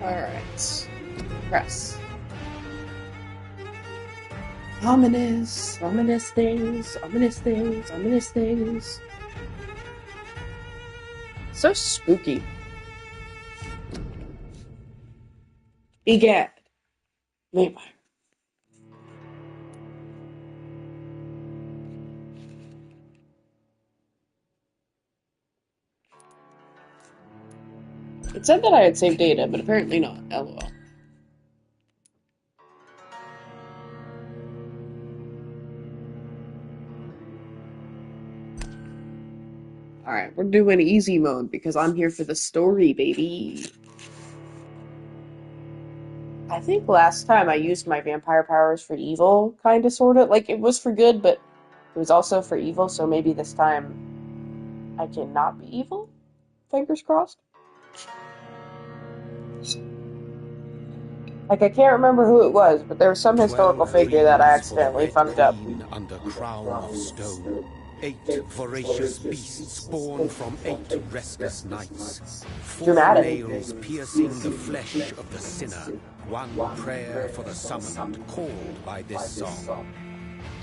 Alright. Press. Ominous, ominous things, ominous things, ominous things. So spooky. Egad. Vampire. It said that I had saved data, but apparently not. LOL. Alright, we're doing easy mode because I'm here for the story, baby. I think last time I used my vampire powers for evil, kinda, sorta. Like, it was for good, but it was also for evil, so maybe this time I can not be evil? Fingers crossed. Like, I can't remember who it was, but there was some historical figure that I accidentally fucked up. Under crown of stone, 8 voracious beasts born from 8 restless nights. 4 nails piercing the flesh of the sinner. 1 prayer for the summoned, called by this song.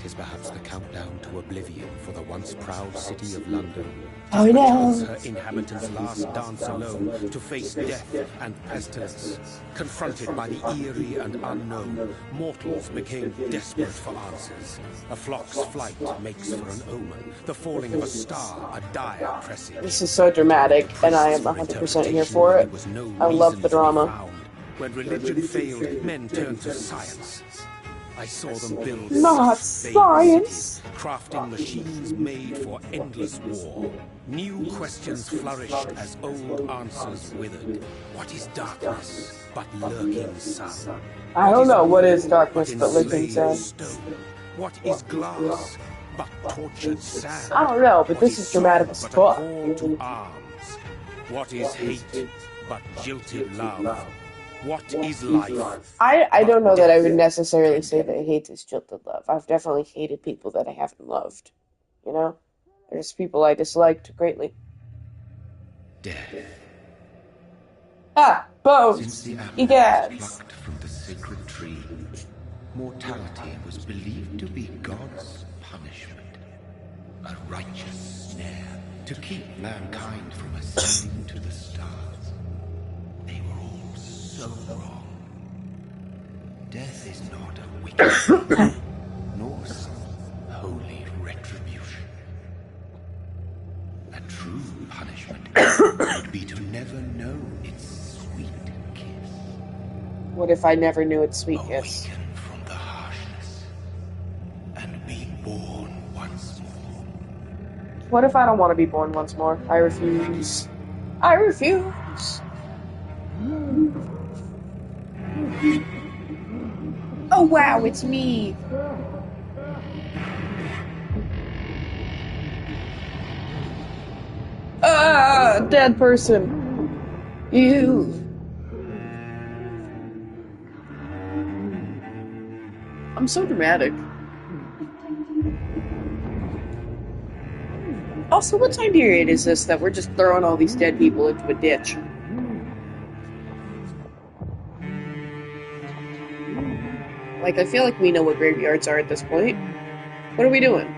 'Tis perhaps the countdown to oblivion for the once proud city of London. Oh no! Her inhabitants' last dance alone to face death and pestilence. Confronted by the eerie and unknown, mortals became desperate for answers. A flock's flight makes for an omen, the falling of a star, a dire presage. This is so dramatic, and I am 100% here for it. I love the drama. When religion failed, men turned to science. I saw them build not science, crafting machines made for endless war. New questions flourished as old answers withered. What is darkness but lurking sun? I don't know what is darkness but lurking sun. What is glass but tortured sand? I don't know, but this is dramatic as fuck. To arms. What is hate but jilted love? What is life? I don't know that I would necessarily say that hate is jilted love. I've definitely hated people that I haven't loved. You know? There's people I disliked greatly. Death. Ah! Bones! Egads! Plucked from the sacred tree, mortality was believed to be God's punishment. A righteous snare to keep mankind from ascending to the stars. They were all so wrong. Death is not a wicked thing, nor some holy retribution. A true punishment would be to never know its sweet kiss. What if I never knew its sweet kiss? Awaken from the harshness and be born once more. What if I don't want to be born once more? I refuse. I refuse. Oh wow, it's me! Ah, dead person. You. I'm so dramatic. Also, what time period is this that we're just throwing all these dead people into a ditch? Like, I feel like we know what graveyards are at this point. What are we doing?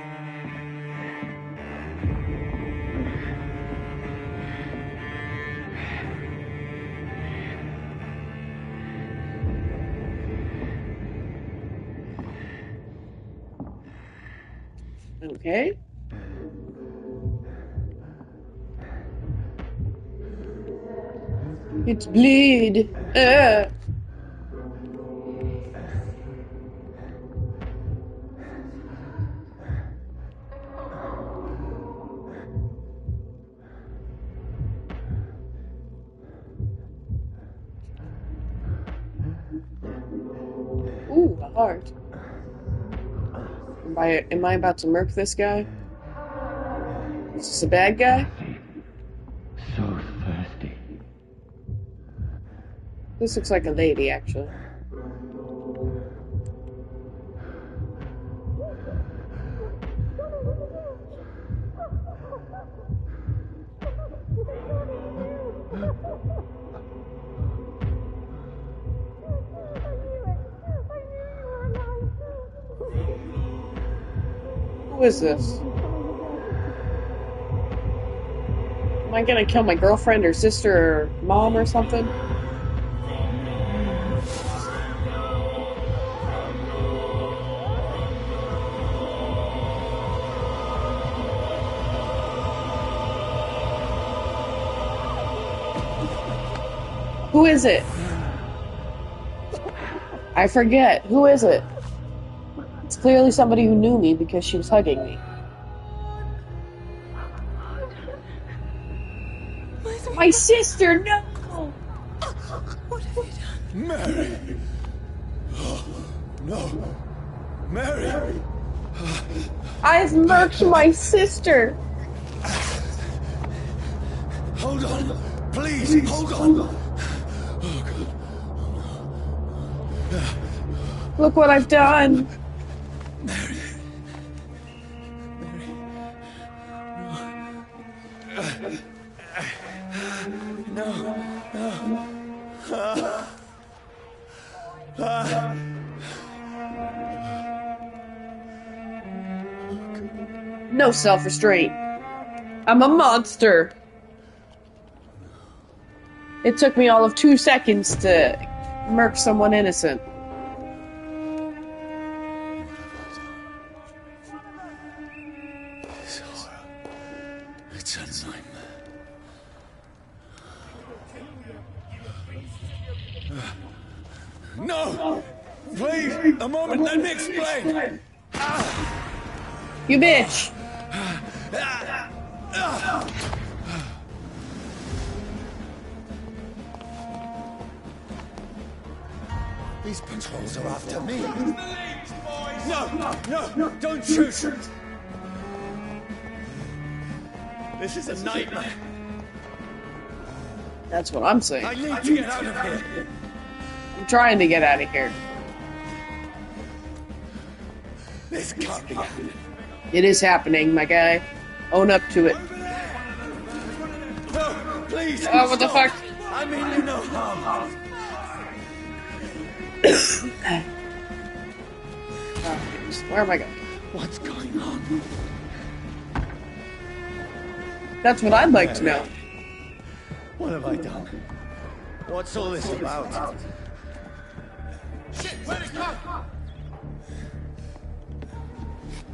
Okay. It's bleed. Ooh, a heart. Am I about to murk this guy? Is this a bad guy? So thirsty. This looks like a lady, actually. Who is this? Am I gonna kill my girlfriend or sister or mom or something? Who is it? I forget. Who is it? It's clearly somebody who knew me because she was hugging me. My sister, no! What have you done? Mary! Oh, no! Mary! I've murked my sister! Hold on! Please, hold on! Oh, God. Look what I've done! Mary. No. No self-restraint. I'm a monster. It took me all of 2 seconds to murk someone innocent. This horror. It's a nightmare. No! Please! A moment, let me explain! You bitch! These patrols are after me. No, don't shoot! This is a nightmare. That's what I'm saying. I need to get out of here. I'm trying to get out of here. This can't be happening. It is happening, my guy. Own up to it. No, please. Oh, what the stop. fuck? I mean you no harm. Oh, goodness. Where am I going? What's going on? That's what I'd like to know. What have I done? What's all this about? Shit, where'd it come?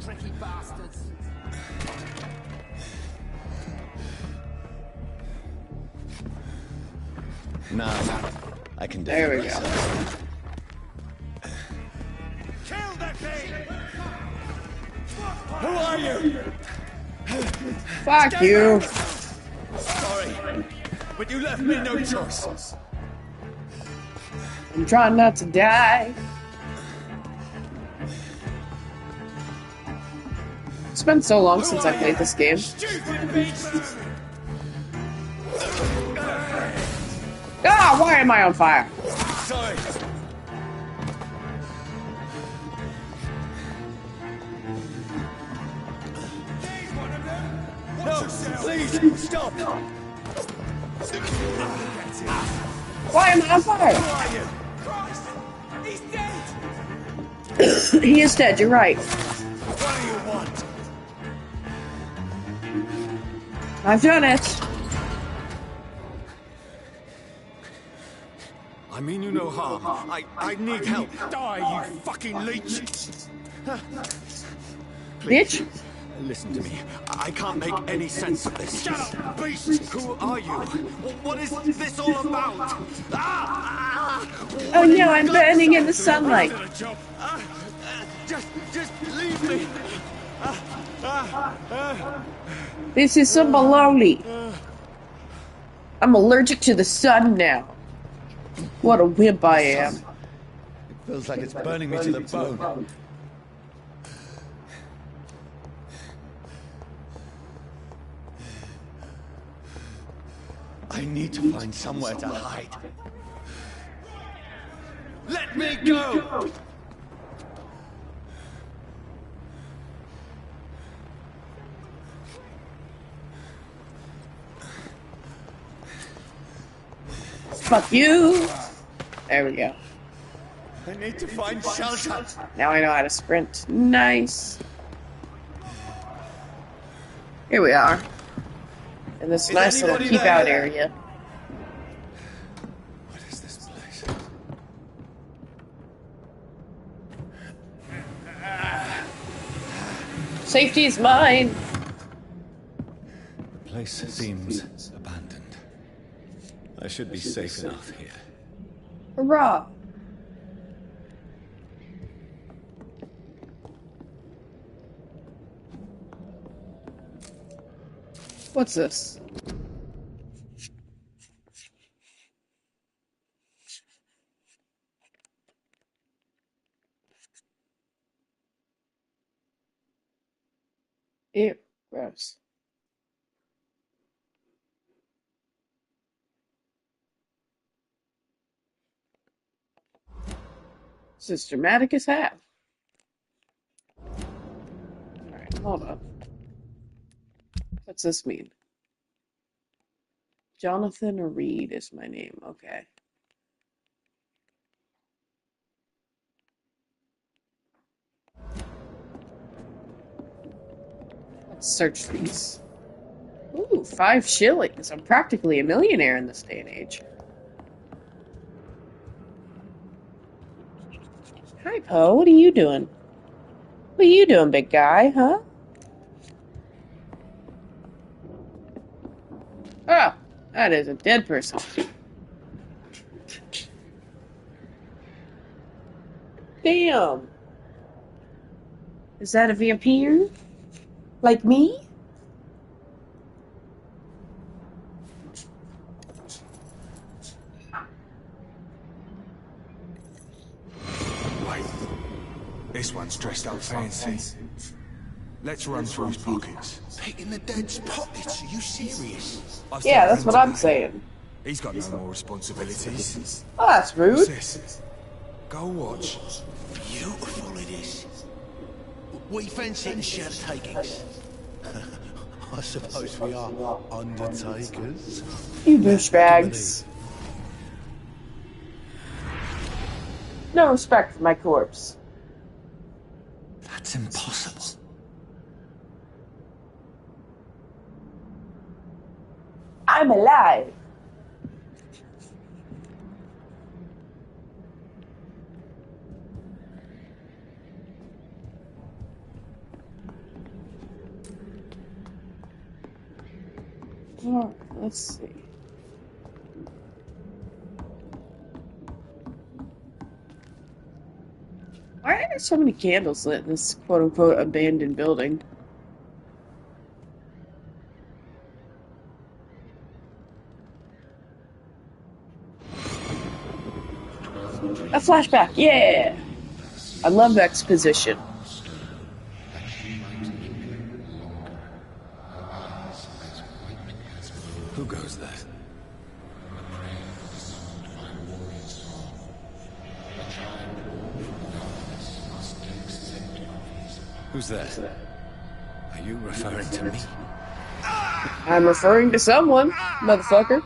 Tricky bastards. Now, I can There we defend go. myself. Kill that thing! Who are you? Fuck you. Sorry, but you left me no choice. I'm trying not to die. It's been so long since I played this game. Stupid beast! Ah, why am I on fire? Sorry. No, please, stop! Why am I on fire? Who are you? Christ! He's dead! He is dead, you're right. What do you want? I've done it. I mean you no harm. I need help. Die, you fucking leech! Bitch. Listen to me. I can't make any sense of this. Shut up, beast! Who are you? What is this all about? Oh no, I'm burning in the sunlight. Just leave me. This is some baloney. I'm allergic to the sun now. What a wimp I am. It feels like it's burning me to the bone. I need to find somewhere to hide. Let me go! Fuck you. There we go. I need to find shelter. Now I know how to sprint. Nice. Here we are. In this nice little anybody keep out there? area. What is this place? Safety is mine. The place seems abandoned. I should be safe enough here. Hurrah! What's this? Ew, gross. This is dramatic as hell. Alright, hold up. What's this mean? Jonathan Reed is my name. Okay. Let's search these. Ooh, 5 shillings. I'm practically a millionaire in this day and age. Hi, Poe. What are you doing? What are you doing, big guy, huh? Oh, that is a dead person. Damn. Is that a vampire? Like me? Wait. This one's dressed up fancy. Let's run through his pockets. Picking the dead's pockets? Are you serious? Yeah, that's what I'm saying. He's got no more responsibilities. Oh, that's What's rude. this? Go watch. Beautiful it is. We fancy it and share the takings. I suppose we are undertakers. You douchebags. No respect for my corpse. That's impossible. I'm alive. Alright, let's see. Why are there so many candles lit in this quote-unquote abandoned building? A flashback, yeah! I love exposition. Who goes there? Who's there? Are you referring to me? I'm referring to someone, motherfucker.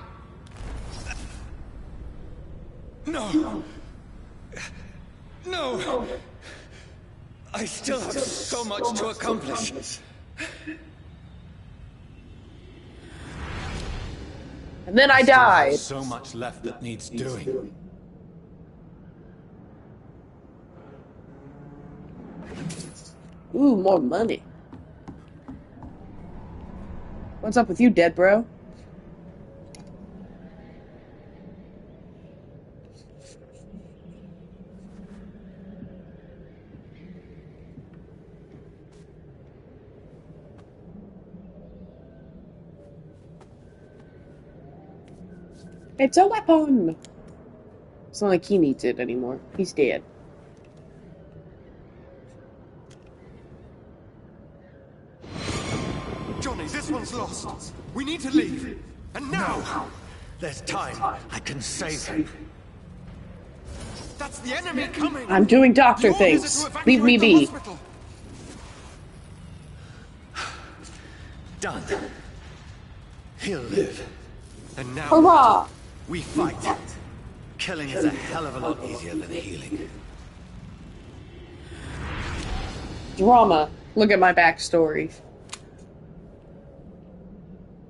No! No! I still have so much to accomplish. And then I Still have died. so much left that needs doing. Ooh, more money. What's up with you, dead bro? It's a weapon! It's not like he needs it anymore. He's dead. Johnny, this one's lost. We need to leave. And now! There's time. I can save him. That's the enemy coming! I'm doing doctor The orders things. are to Leave me evacuate the be. hospital. Done. He'll live. And now Hurrah! We fight. Killing is a hell of a lot easier than healing. Drama. Look at my backstory.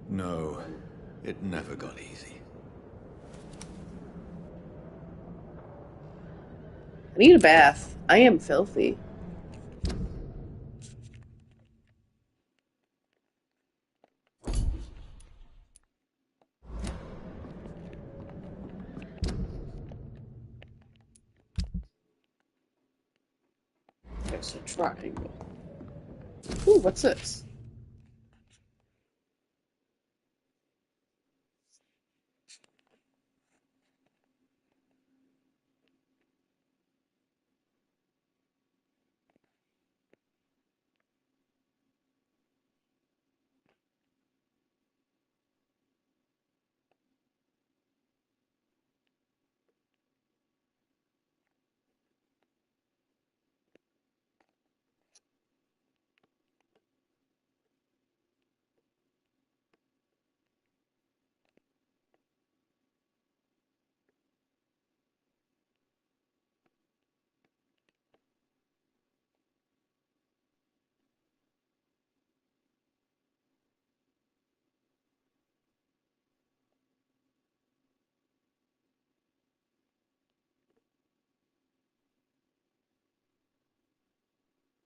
No, it never got easy. I need a bath. I am filthy. There's a triangle. Ooh, what's this?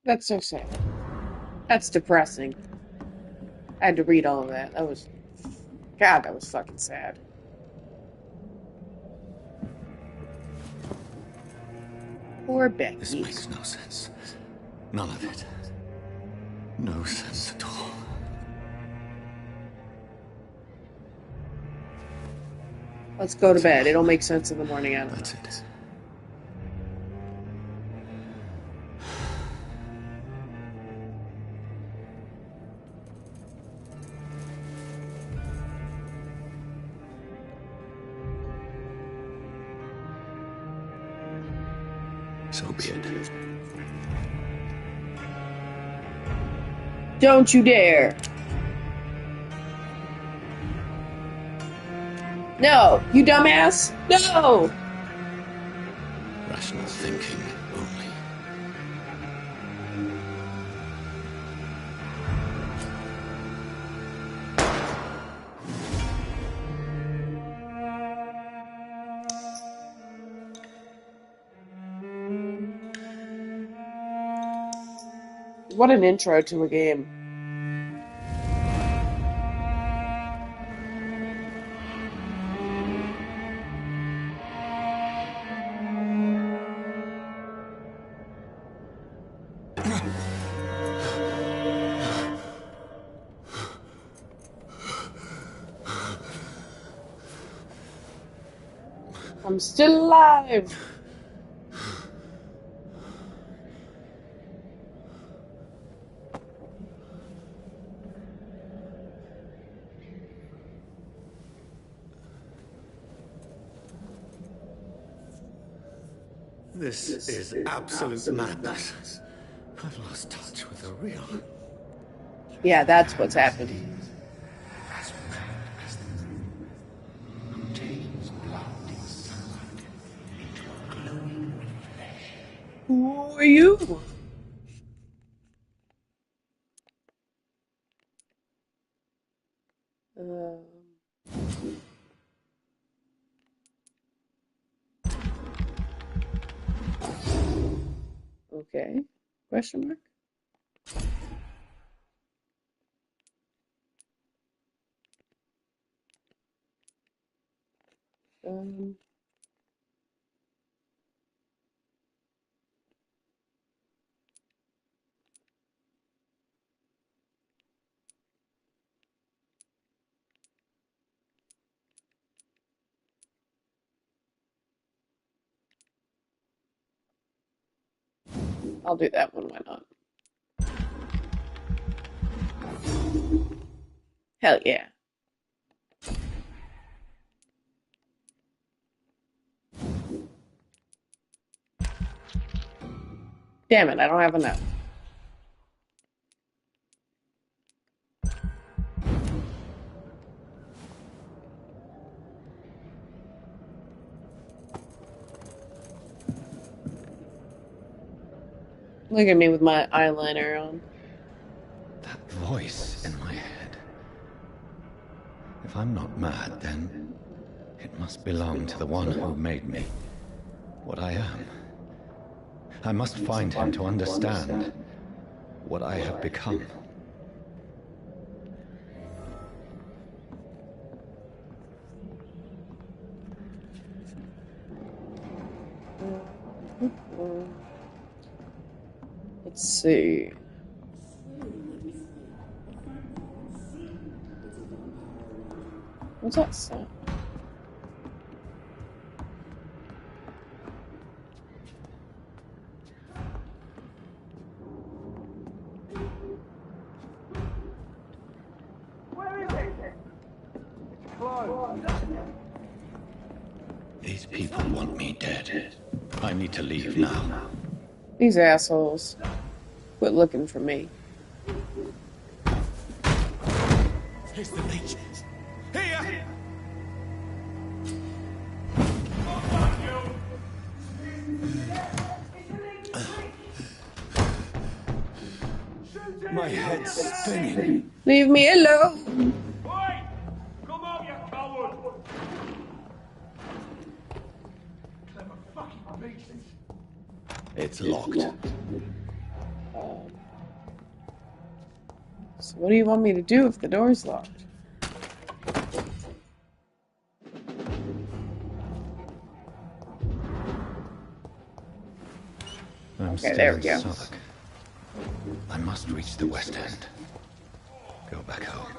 That's so sad. That's depressing. I had to read all of that. That was, God, that was fucking sad. Poor This Becky. makes no sense. None of it. No sense at all. Let's go to bed. It'll make sense in the morning. I don't know. That's it. So be it. Don't you dare! No! You dumbass! No! Rational thinking only. What an intro to a game. I'm still alive! This is absolute madness. I've lost touch with the real. Yeah, that's what's happened. As mad as the moon, contains blood inside into a glowing reflection. Who are you? Um, okay. Question mark? Um, I'll do that one. Why not? Hell yeah. Damn it, I don't have enough. Look at me with my eyeliner on. That voice in my head. If I'm not mad, then it must belong to the one who made me what I am. I must find him to understand what I have become. Let's see. What's that sound? These people want me dead. I need to leave now. These assholes. Quit looking for me. Here's the leech. Here! My head's spinning. Leave me alone! Oi! Come out, you coward! Clever fucking beasts. It's locked. So what do you want me to do if the door's locked? I'm Okay, still there we in go. Southwark. I must reach the West End. Go back home.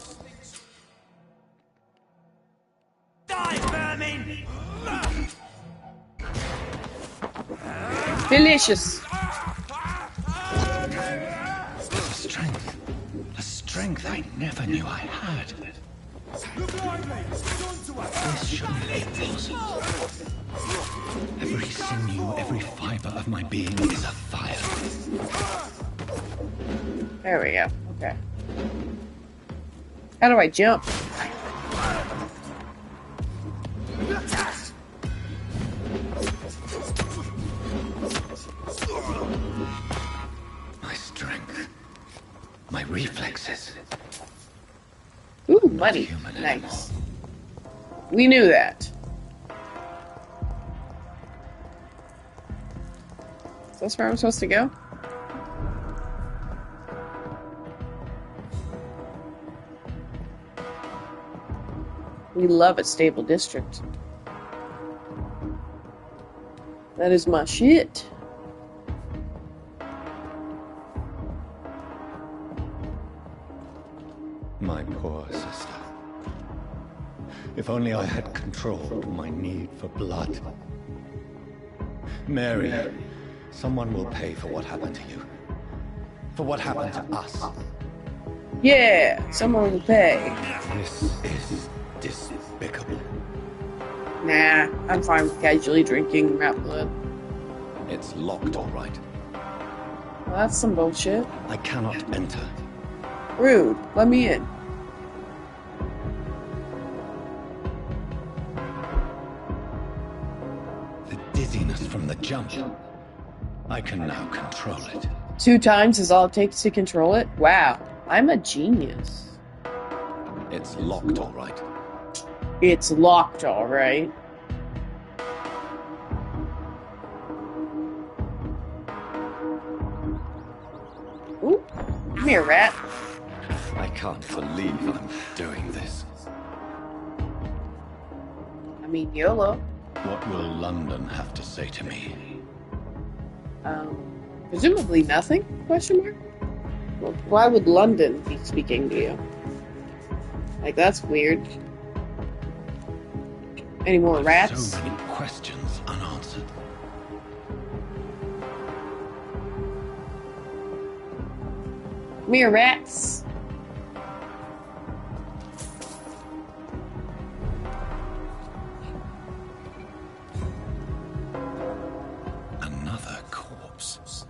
Die, vermin! Delicious! The strength I never knew I had. This shouldn't be possible. Every sinew, every fiber of my being is afire. There we go. Okay. How do I jump? My strength. My reflexes. Ooh, money. human Nice. We knew that. Is this where I'm supposed to go? We love a stable district. That is my shit. My poor sister. If only I had controlled my need for blood. Mary, someone will pay for what happened to you. For what happened to us. Yeah, someone will pay. This is despicable. Nah, I'm fine with casually drinking rat blood. It's locked, all right. Well, that's some bullshit. I cannot enter. Rude. Let me in. The dizziness from the jump. I can now control it. 2 times is all it takes to control it? Wow, I'm a genius. It's locked, all right. It's locked, alright. Ooh, come here, rat. I can't believe I'm doing this. I mean, YOLO. What will London have to say to me? Presumably nothing? Question mark? Well, why would London be speaking to you? Like, that's weird. Any more rats? So many questions unanswered. Come here, rats. Another corpse.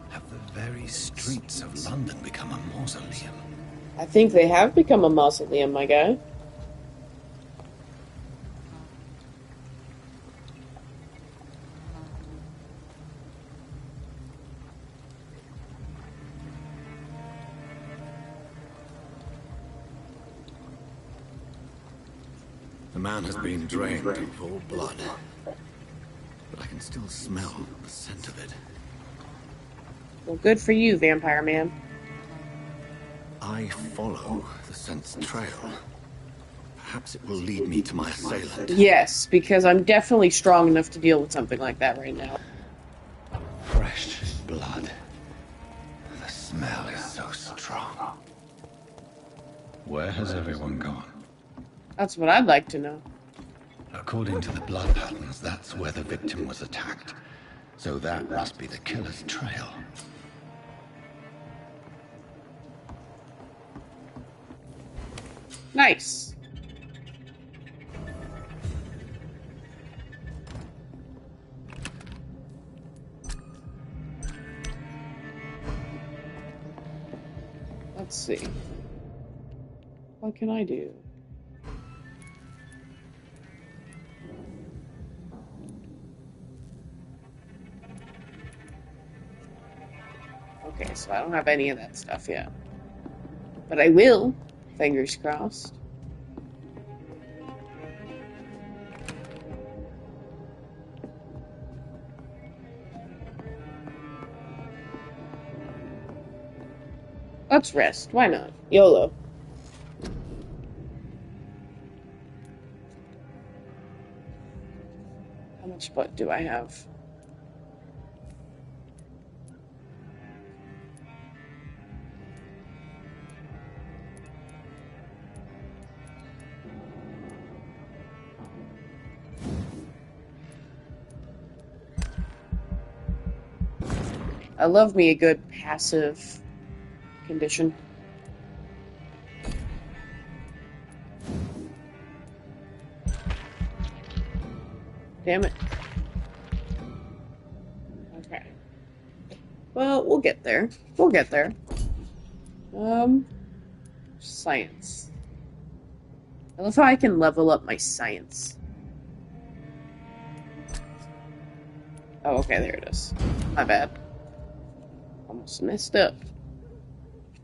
Have the very streets of London become a mausoleum? I think they have become a mausoleum, my guy. The man has been drained of all blood, but I can still smell the scent of it. Well, good for you, Vampire Man. I follow the scent's trail. Perhaps it will lead me to my assailant. Yes, because I'm definitely strong enough to deal with something like that right now. Fresh blood. The smell is so strong. Where has everyone gone? That's what I'd like to know. According to the blood patterns, that's where the victim was attacked. So that must be the killer's trail. Nice. Let's see. What can I do? Okay, so I don't have any of that stuff yet. But I will. Fingers crossed. Let's rest. Why not? YOLO. How much blood do I have? I love me a good passive condition. Damn it. Okay. Well, we'll get there. We'll get there. Science. I love how I can level up my science. Oh, okay, there it is. My bad. Almost messed up.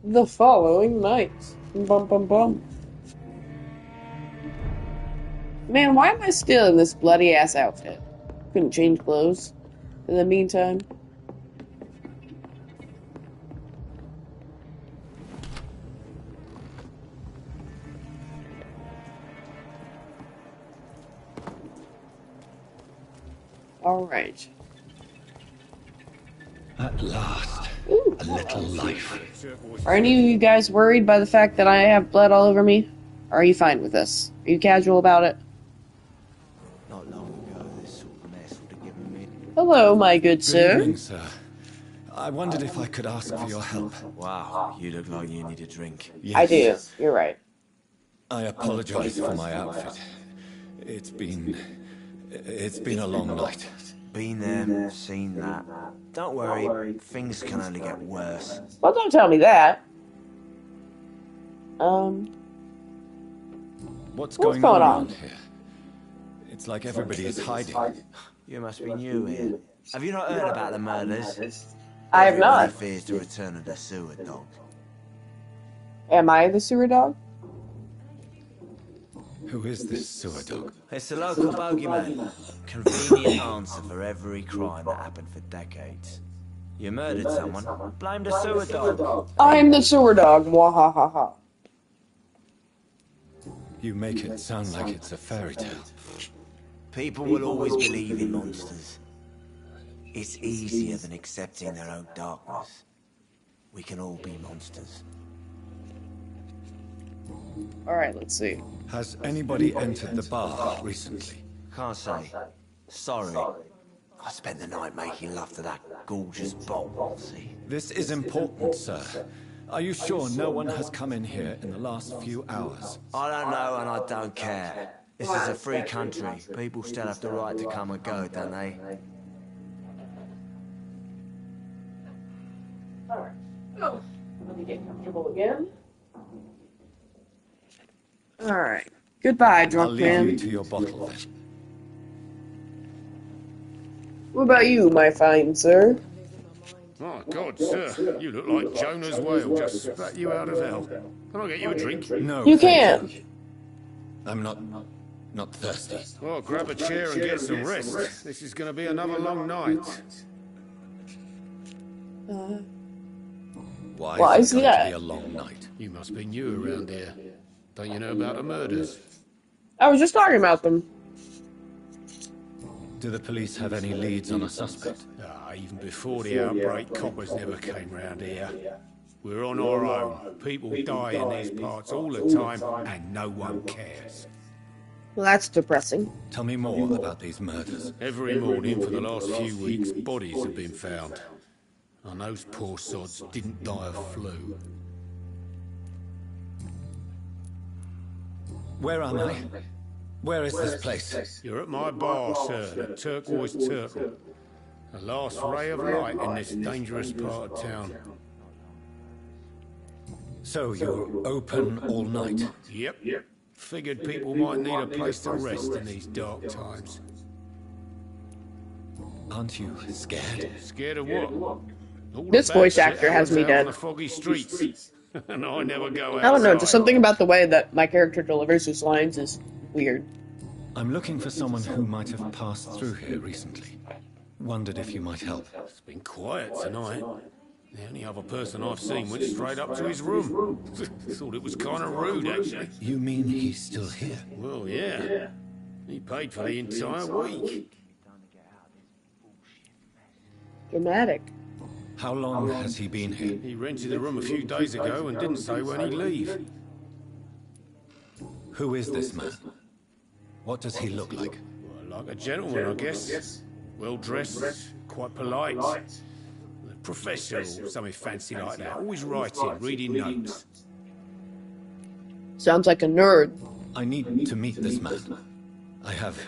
The following night. Bum bum bum. Man, why am I still in this bloody ass outfit? Couldn't change clothes in the meantime. Alright. At last, Ooh. a little life. Are any of you guys worried by the fact that I have blood all over me? Or are you fine with this? Are you casual about it? Not long ago, this sort of mess would have given me... Hello, my good sir. Good evening, sir. I wondered if I could ask for your help. Wow, you look like you need a drink. Yes. I do. You're right. I apologize for my outfit. It's been a long night. Been there, seen that. Don't worry, things can only get worse. Well, don't tell me that. What's going on on? around here? It's like everybody is hiding. You must be new here. Have you not heard about the murders? I have not. Everybody fears the return of the sewer dog. Am I the sewer dog? Who is this sewer dog? It's the local bogeyman. Convenient answer for every crime that happened for decades. You murdered someone, blame the sewer dog. I'm the sewer dog. Mwahahaha. You make it sound like it's a fairy tale. People will always believe in monsters. It's easier than accepting their own darkness. We can all be monsters. Alright, let's see. Has anybody entered the bar recently? Can't say. Sorry. I spent the night making love to that gorgeous bowl, see? This is important, sir. Are you sure no one has come in here in the last few hours? I don't know and I don't care. This is a free country. People still have the right to come and go, don't they? Alright. Oh, let me get comfortable again. Alright. Goodbye, I'll drunk leave man. you to your bottle then. What about you, my fine sir? Oh, God, sir. You look like Jonah's whale just spat you out of hell. Can I get you a drink? No, You thank can. you. I'm not Not thirsty. Well, grab a chair and get some rest. This is going to be another long night. Why Why is is it going to that? be a long night? You must be new around here. Don't you know about the murders? I was just talking about them. Do the police have any leads on a suspect? Even before the outbreak, coppers never came round here. We're on our own. People die in these parts all the time, and no one cares. Well, that's depressing. Tell me more about these murders. Every morning for the last few weeks, bodies have been found. And those poor sods didn't die of flu. Where am I? Where is this place? You're at my bar, sir, the Turquoise Turtle. The last ray of light in this dangerous part of town. So you're open all night? Yep. Figured people might need a place to rest in these dark times. Aren't you scared? Scared of what? All the This bad voice shit actor has happens me out dead. on the foggy streets. And I never go outside. I don't know, just something about the way that my character delivers his lines is weird. I'm looking for someone who might have passed through here recently. Wondered if you might help. It's been quiet tonight. The only other person I've seen went straight up to his room. Thought it was kind of rude, actually. You mean he's still here? Well, yeah. He paid for the entire week. Dramatic. How long has he been here? He rented the room a few days ago and didn't say when he'd leave. Who is this man? What does he look like? Well, like a gentleman, I guess. Well-dressed, quite polite. Professor or something fancy like that. Always writing, reading notes. Sounds like a nerd. I need to meet this man. I have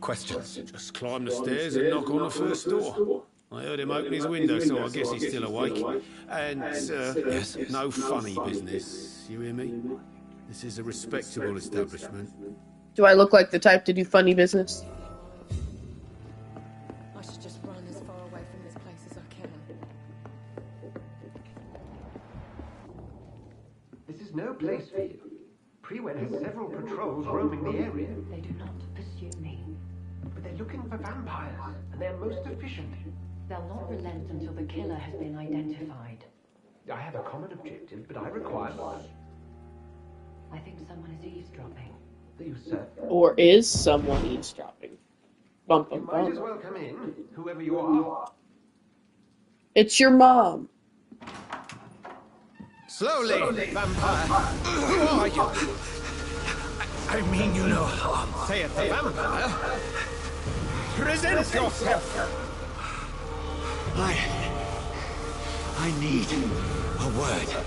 questions. Just climb the stairs and knock on the first door. I heard him open his window, so I guess he's still awake. And, Yes. no funny business. You hear me? This is a respectable establishment. Do I look like the type to do funny business? I should just run as far away from this place as I can. This is no place for you. Prewen has several patrols roaming the area. They do not pursue me. But they're looking for vampires, and they're most efficient. They'll not relent until the killer has been identified. I have a common objective, but I require more. I think someone is eavesdropping. Do you, sir? Or is someone eavesdropping? Bum, You bum, might as bum. well come in, whoever you are. It's your mom. Slowly, vampire. Who are you? I mean you no harm. Say it, vampire. Present yourself. I need a word.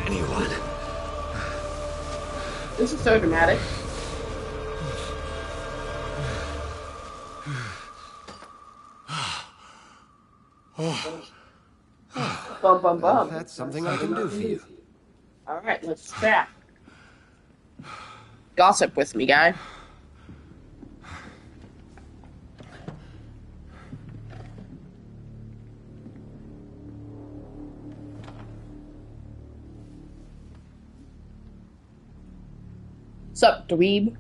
Anyone? This is so dramatic. Bum, bum, bum. That's something I can do for you. Alright, let's chat. Gossip with me, guy. Sup, dweeb?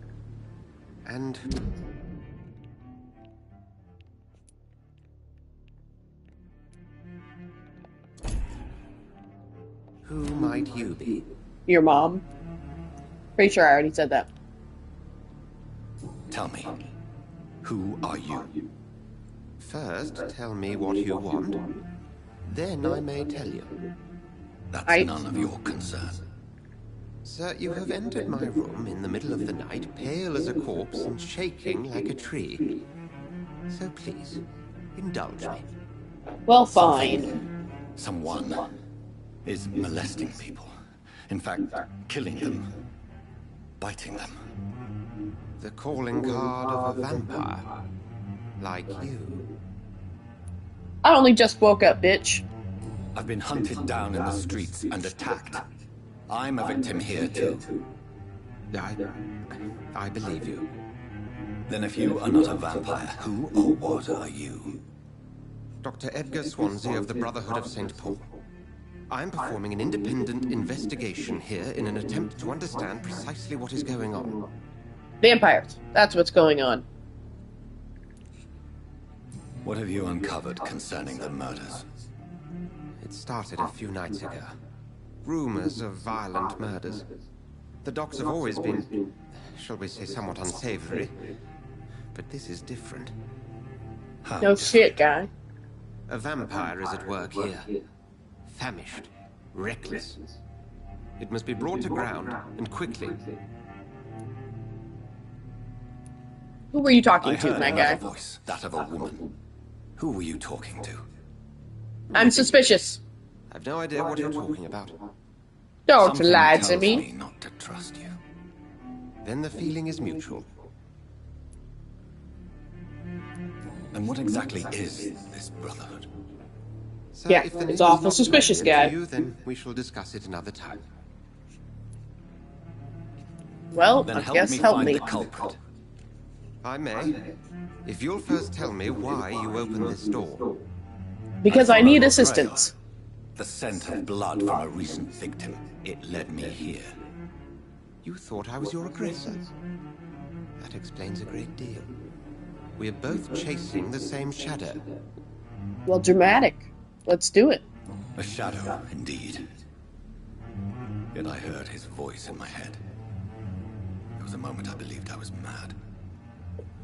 And who might you be? Your mom? Pretty sure I already said that. Tell me, who are you? First, tell me what you want. Then I may tell you. That's I- none of your concern. Sir, you have entered my room in the middle of the night, pale as a corpse and shaking like a tree. So please, indulge me. Well, fine. Someone is molesting people. In fact, killing them. Biting them. The calling card of a vampire. Like you. I only just woke up, bitch. I've been hunted down in the streets and attacked. I'm a victim here too. I believe you. Then if you are not a vampire, who or what are you? Dr. Edgar Swansea of the Brotherhood of St. Paul. I'm performing an independent investigation here in an attempt to understand precisely what is going on. Vampires. That's what's going on. What have you uncovered concerning the murders? It started a few nights ago. Rumors of violent murders. The docks have always been, shall we say, somewhat unsavory. But this is different. How? No shit, guy. A vampire is at work here. Famished. Reckless. It must be brought to ground, and quickly. Who were you talking I to, heard my another guy? voice, that of a woman. Who were you talking to? I'm suspicious. I've no idea what you're talking about. Don't Something lie to tells me. not to trust you. Then the feeling is mutual. And what exactly is this brotherhood? So Yeah, if the it's name is awful not suspicious, familiar guy. to you, then we shall discuss it another time. Well, Then I help guess me help find me. the culprit. I may, if you'll first tell me why you opened this door. Because I need assistance. The scent of blood from a recent victim. It led me here. You thought I was your aggressor. That explains a great deal. We're both chasing the same shadow. Well, dramatic. Let's do it. A shadow, indeed. Yet I heard his voice in my head. There was a moment I believed I was mad.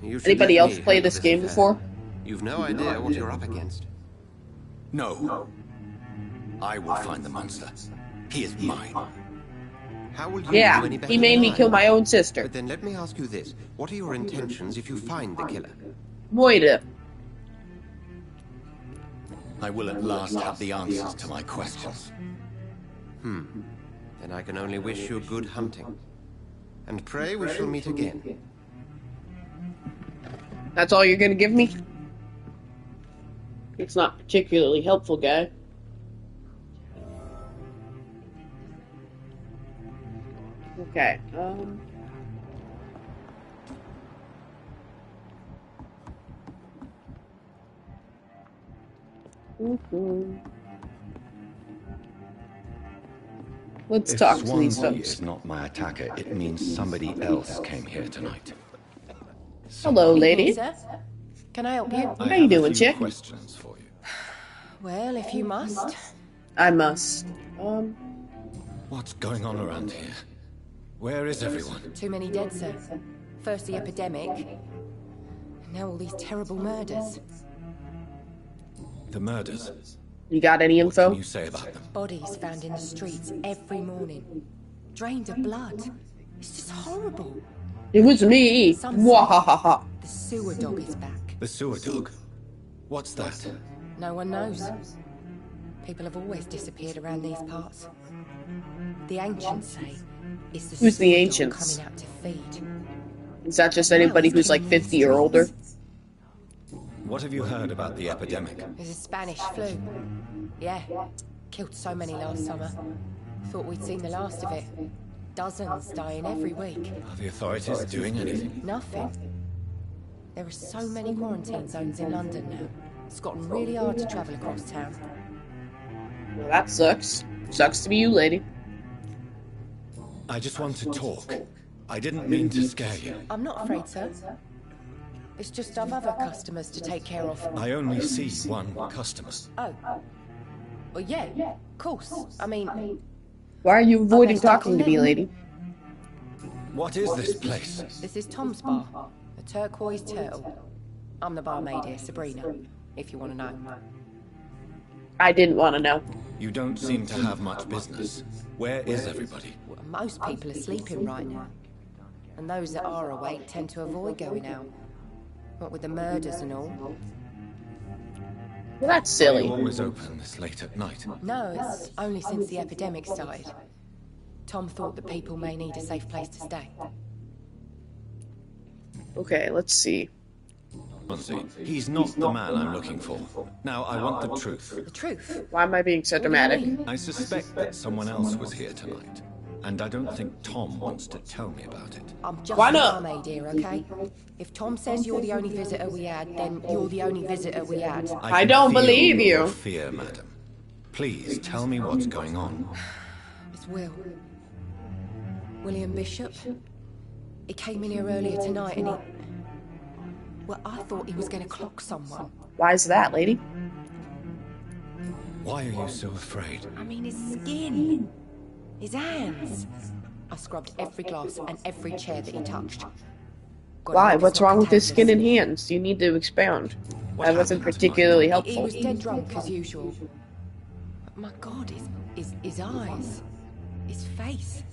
You should Anybody let else me play handle this game affair. before? You've no idea what you're up against. No. I will find the monster. He is mine. How will you Yeah, do any better he made than me I kill will? my own sister. But then let me ask you this. What are your intentions if you find the killer? Moira. I will at last have the answers to my questions. Then I can only wish you good hunting. And pray we shall meet again. That's all you're gonna give me? It's not particularly helpful, guy. Okay, Let's If talk to these Swansea folks. is not my attacker, it means somebody else came here tonight. Hello, Evening, lady. sir. Can I help you? I How you have a doing, few chick? questions for you. Well, if you must. I must. What's going on around here? Where is everyone? Too many dead, sir. First the epidemic. Now all these terrible murders. The murders. You got any What can info? you say about them? Bodies found in the streets every morning. Drained of blood. It's just horrible. It was me. Some say Mwahaha. the sewer dog is back. The sewer dog. What's that? No one knows. People have always disappeared around these parts. The ancients say it's the Who's the sewer dog ancients? coming out to feed. Is that just anybody who's like 50 or older? What have you heard about the epidemic? There's a Spanish flu. Yeah. Killed so many last summer. Thought we'd seen the last of it. Dozens dying every week. Are the authorities doing anything? Nothing. There are so many quarantine zones in London now. It's gotten really hard to travel across town. Well, that sucks. Sucks to be you, lady. I just want to talk. I didn't mean to scare you. I'm not afraid, sir. It's just I've other customers to take care of. I only see one customer. Oh. Well, yeah, of course. I mean, Why are you avoiding Okay, talking to me, lady? What is this place? this is Tom's bar. The Turquoise Turtle. I'm the barmaid here, Sabrina, if you want to know. I didn't want to know. You don't seem to have much business. Where is everybody? Well, most people are sleeping right now. And those that are awake tend to avoid going out. What with the murders and all. Well, that's Are you silly. always open this late at night? No, it's only since the epidemic started. Tom thought that people may need a safe place to stay. Okay, let's see. He's not the man I'm looking for. Now, I want the truth. The truth? Why am I being so dramatic? I suspect that someone else was here tonight. And I don't think Tom wants to tell me about it. I'm just Why a not? barmaid here, okay? If Tom says you're the only visitor we had, then you're the only visitor we had. I don't can feel believe your you. fear, madam. Please tell me what's going on. It's Will. William Bishop. He came in here earlier tonight and he... Well, I thought he was going to clock someone. Why is that, lady? Why are you so afraid? I mean, his skin. His hands. I scrubbed every glass and every chair that he touched. Why? What's wrong with his skin and hands? You need to expound. That wasn't particularly He helpful. was dead drunk as usual. But my God, his eyes. His face.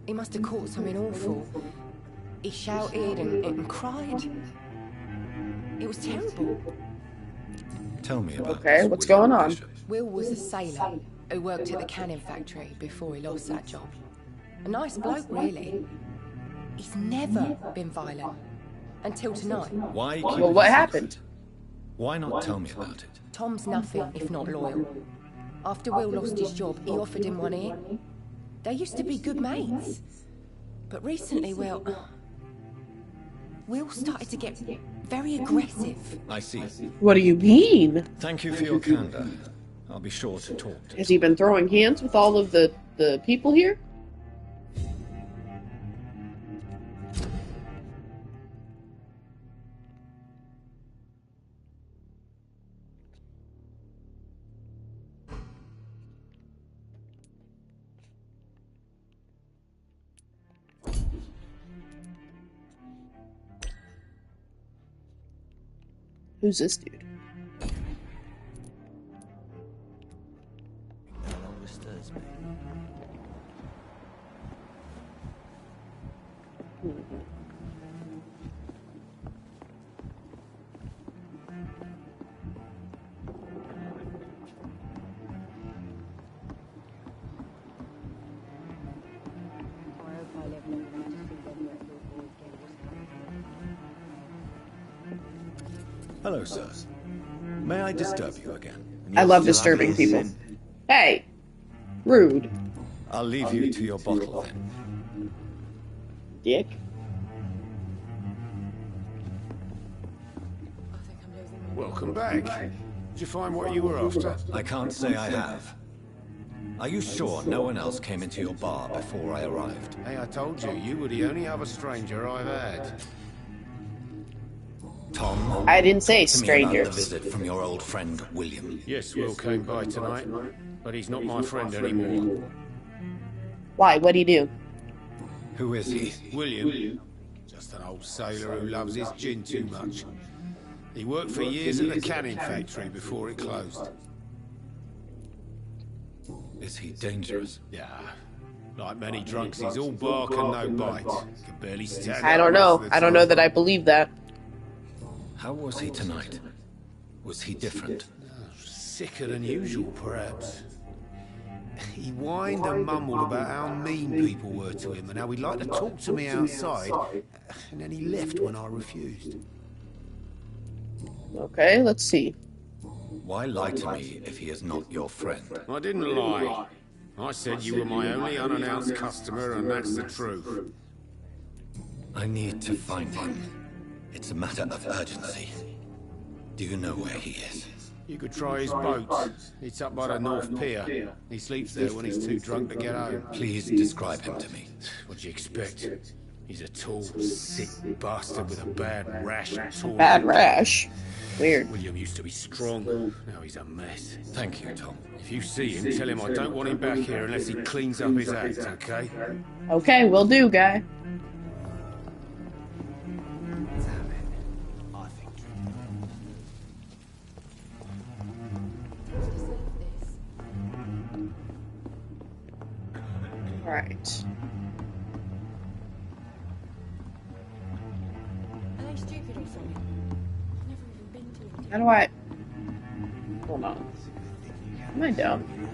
He must have caught something awful. He shouted and cried. It was terrible. Tell me about Okay, what's going on? Will was a sailor who worked at the cannon factory before he lost that job. A nice bloke, really. He's never been violent. Until tonight. Why? Well, what happened? Why not tell me about it? Tom's nothing if not loyal. After Will lost his job, he offered him one ear. They used to be good mates. But recently, well... Will started to get very aggressive. I see. What do you mean? Thank you for your candor. I'll be sure to talk to Has he been throwing hands with all of the people here? Who's this dude? Hello, sir. May I disturb you again? I love disturbing people. Hey! Rude. I'll leave you to your bottle then. Dick. Welcome back. Did you find what you were after? I can't say I have. Are you sure no one else came into your bar before I arrived? Hey, I told you, you were the only other stranger I've had. Tom? I didn't say talk to me about strangers. the visit from your old friend, William. Yes, Will came by tonight, but he's not my friend anymore. Why? What'd he do? Who is he? William? Just an old sailor who loves his gin too much. He worked for years at the canning factory before it closed. Is he dangerous? Yeah. Like many drunks, he's all bark and no bite. Can barely stand I up don't know. most of the I don't know time. that I believe that. How was he tonight? Was he different? Sicker than usual, perhaps. He whined and mumbled about how mean people were to him and how he'd like to talk to me outside, and then he left when I refused. Okay, let's see. Why lie to me if he is not your friend? I didn't lie. I said you were my only unannounced customer, and that's the truth. I need to find him. It's a matter of urgency. Do you know where he is? You could try his boat. It's up by the North Pier. He sleeps there when he's too drunk to get home. Please describe him to me. What do you expect? He's a tall, sick bastard with a bad rash and tall. Bad rash. Weird. William used to be strong. Now he's a mess. Thank you, Tom. If you see him, tell him I don't want him back here unless he cleans up his act, okay? Okay, will do, guy. Right. Are they stupid or something? I've never even been to them. How do I... Hold on. Am I dumb?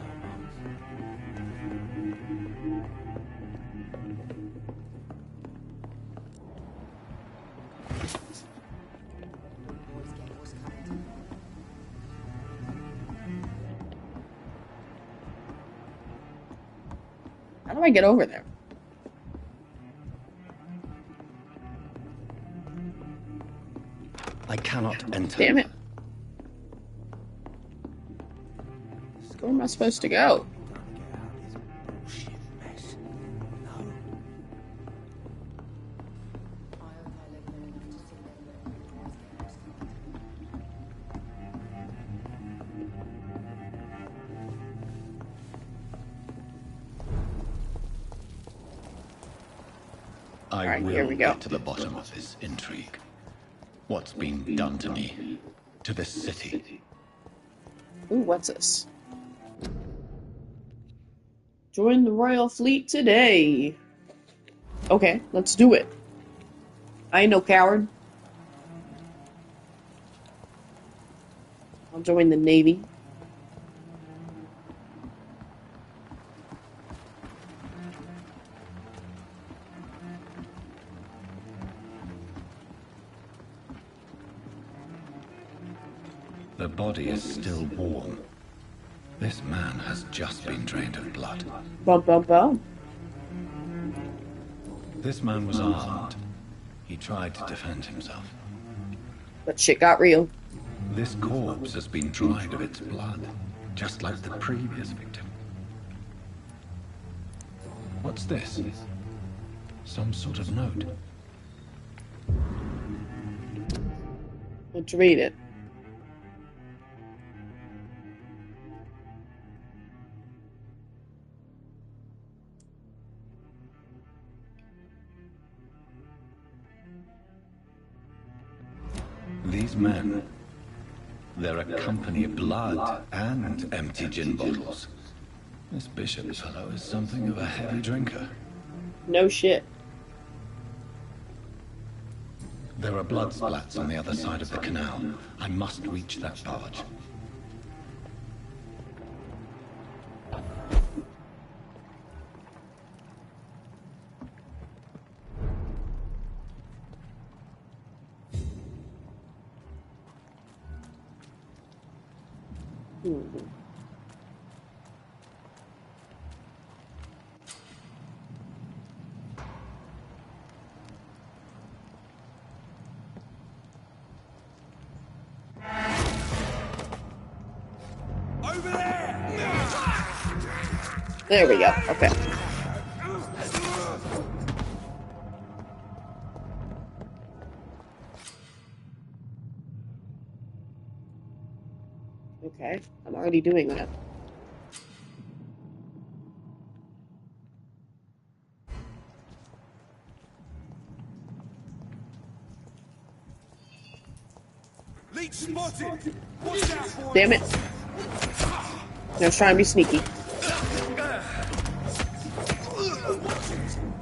How do I get over there? I cannot enter. Damn it. Where am I supposed to go? I Alright, here will we go. get to the bottom of this intrigue. What's been done to me, to this city. Ooh, what's this? Join the Royal Fleet today. Okay, let's do it. I ain't no coward. I'll join the Navy. The body is still warm. This man has just been drained of blood. Bum bum bum. This man was armed. He tried to defend himself. But shit got real. This corpse has been dried of its blood, just like the previous victim. What's this? Some sort of note. Let's read it. These men, they're a company of blood and empty gin bottles. This bishop fellow is something of a heavy drinker. No shit. There are blood splats on the other side of the canal. I must reach that barge. Over there! There we go. Okay. Okay, I'm already doing that. Leech spotted! Watch out, boys! Damn it. I was trying to be sneaky.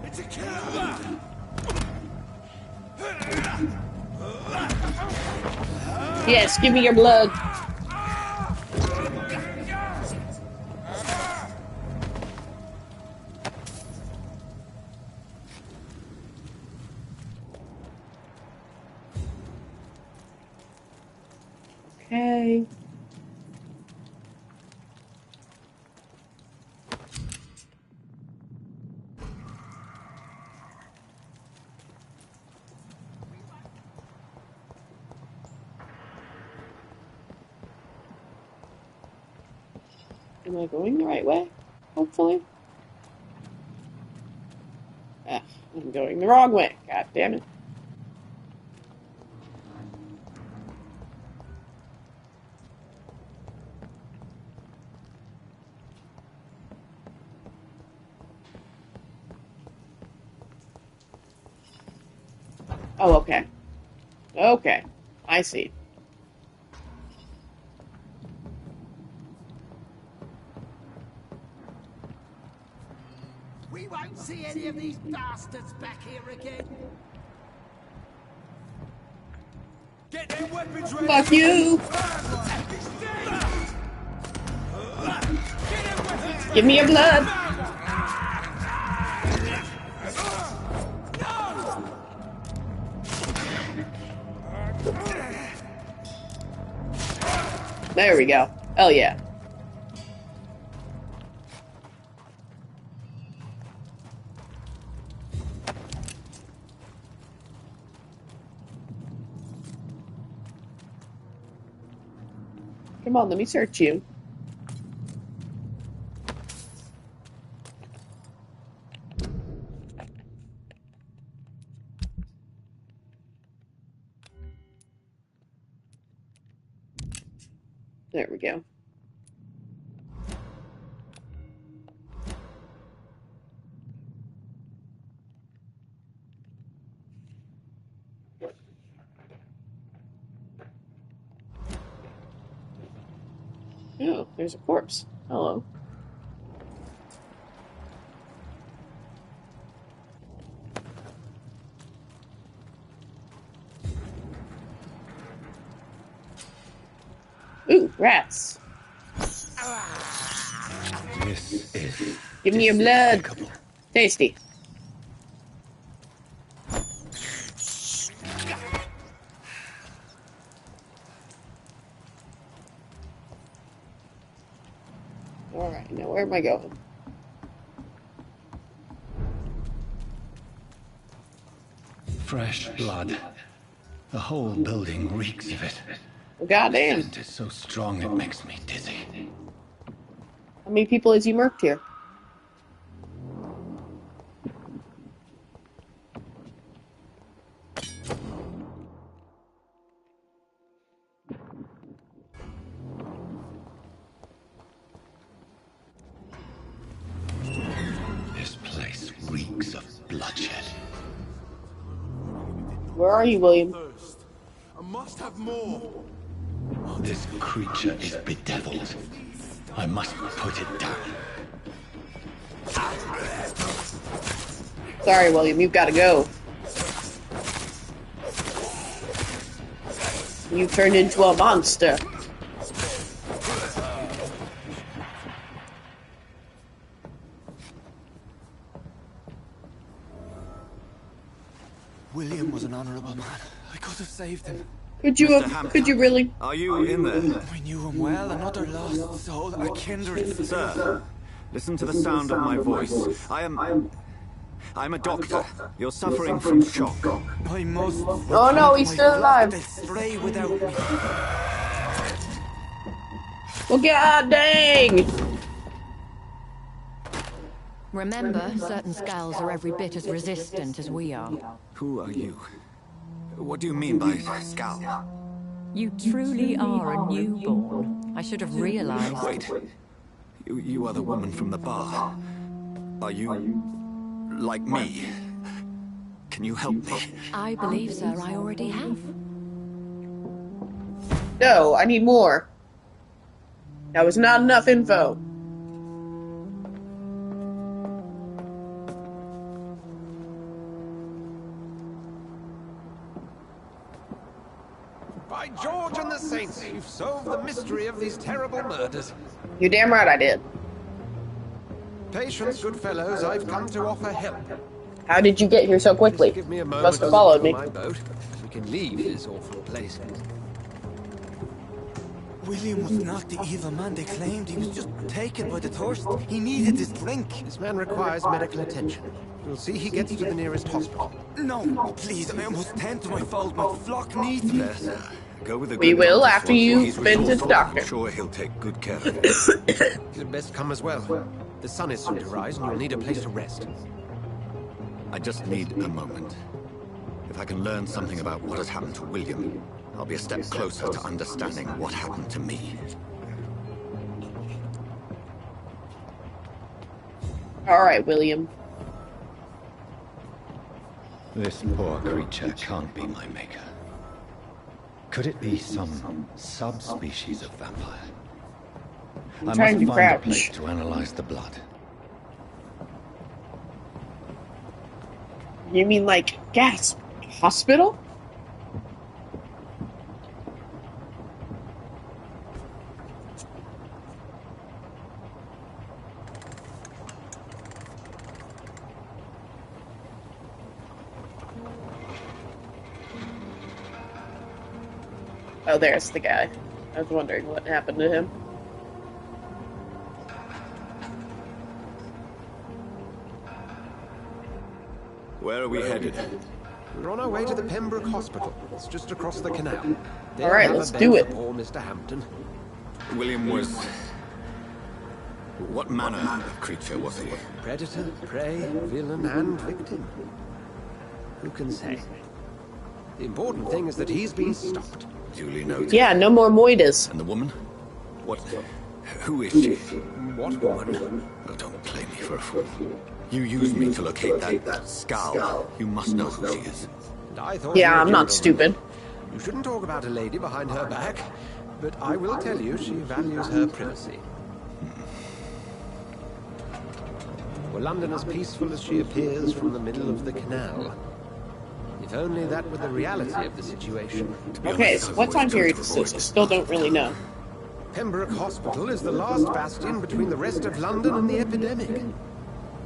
It's a killer! Yes, give me your blood. Okay. Am I going the right way? Hopefully. Ah, I'm going the wrong way. God damn it. Oh, okay. Okay. I see. We won't see any of these bastards back here again. Get their weapons ready. Fuck you! Give me your blood! There we go. Hell yeah. Come on, let me search you. There we go. Oh, there's a corpse. Hello. Ooh, rats. This is Give me your blood. despicable. Tasty. Alright, now where am I going? Fresh blood. The whole building reeks of it. Well, goddamn. The scent is so strong it makes me dizzy. How many people has he murked here? This place reeks of bloodshed. Where are you, William? I must have more. This creature is bedeviled. I must put it down. Sorry, William, you've got to go. You turned into a monster. William was an honorable man. I could have saved him. Could you really? Are you in there? We knew him well, another lost soul, a kindred. Sir, listen to the sound of my voice. I'm a doctor. You're suffering from shock. I must. Oh no, he's still alive. Stray without me. Well, god dang! Remember, certain skulls are every bit as resistant as we are. Who are you? What do you mean by skull? You truly are a newborn. I should have realized. Wait. You are the woman from the bar. Are you like me? Can you help me? I believe, sir, I already have. No, I need more. That was not enough info. By George and the Saints, you've solved the mystery of these terrible murders. You're damn right I did. Patience, good fellows, I've come to offer help. How did you get here so quickly? Just give me a moment Must have to followed secure me. my boat. We can leave this awful place. William was not the evil man they claimed. He was just taken by the thirst. He needed this drink. This man requires medical attention. We'll see he gets to the nearest hospital. No, please, I must tend to my fold. My flock needs me. There, sir. Go with the We good will doctor's after one. you've He's been to the resourceful. doctor. I'm sure he'll take good care of you. You'd best come as well. The sun is soon to rise and you'll need a place to rest. I just need a moment. If I can learn something about what has happened to William, I'll be a step closer to understanding what happened to me. Alright, William. This poor creature can't be my maker. Could it be some subspecies of vampire? I trying must to find crouch. a place to analyze the blood. You mean like gasp? Hospital? Oh, there's the guy. I was wondering what happened to him. Where are we headed? We're on our way to the Pembroke Hospital. It's just across the canal. They'll All right, have a let's bed do for it. Poor Mr. Hampton. William was... What manner of creature was he? Predator, prey, villain, and victim. Who can say? The important thing is that he's been stopped. Duly noted. Yeah, no more Moidas. And the woman? What? Who is she? What woman? Oh, don't play me for a fool. You used me to locate that scowl. You must know who she is. And I thought Yeah, you were I'm not gentleman. stupid. You shouldn't talk about a lady behind her back, but I will tell you she values her privacy. Were London as peaceful as she appears from the middle of the canal? If only that were the reality of the situation. Okay, so what time period is this? I still don't really know. Pembroke Hospital is the last bastion between the rest of London and the epidemic.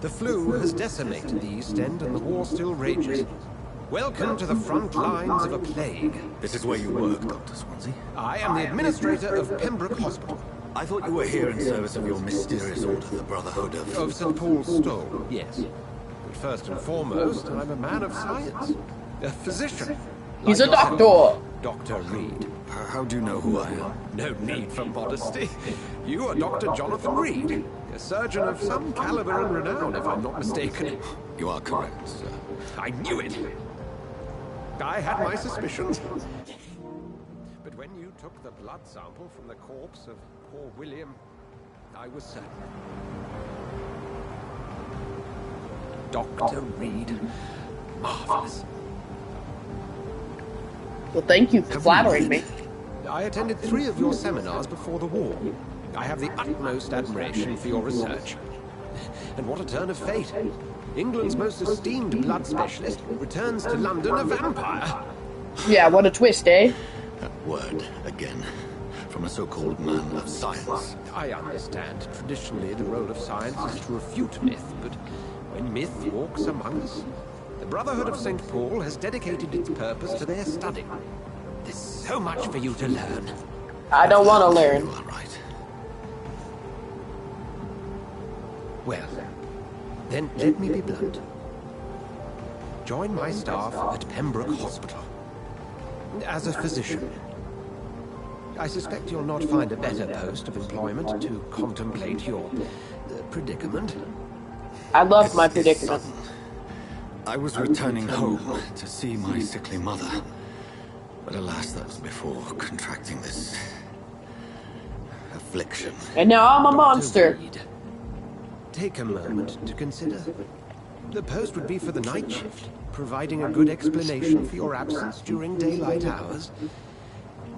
The flu has decimated the East End and the war still rages. Welcome to the front lines of a plague. This is where you work, Dr. Swansea. I am the administrator of Pembroke Hospital. I thought you were here in service of your mysterious order, the Brotherhood of... Of St. Paul's Stole, yes. But first and foremost, I'm a man of science. A physician. He's a Like doctor. Dr. Reed. How do you know who I am? No need for modesty. You are Dr. Jonathan Reed, a surgeon of some caliber and renown, if I'm not mistaken. You are correct, sir. I knew it. I had my suspicions. But when you took the blood sample from the corpse of poor William, I was certain. Dr. Reed. Marvelous. Well, thank you for flattering me. I attended 3 of your seminars before the war. I have the utmost admiration for your research. And what a turn of fate. England's most esteemed blood specialist returns to London a vampire. Yeah, what a twist, eh? That word, again, from a so-called man of science. I understand. Traditionally, the role of science is to refute myth, but when myth walks among us, the Brotherhood of St. Paul has dedicated its purpose to their study. There's so much for you to learn. I don't want to learn. You are right. Well, then let me be blunt. Join my staff at Pembroke Hospital. As a physician. I suspect you'll not find a better post of employment to contemplate your predicament. I love my predicament. I was returning home to see my sickly mother. But alas, that was before contracting this affliction. And now I'm a monster. Reed, take a moment to consider. The post would be for the night shift, providing a good explanation for your absence during daylight hours.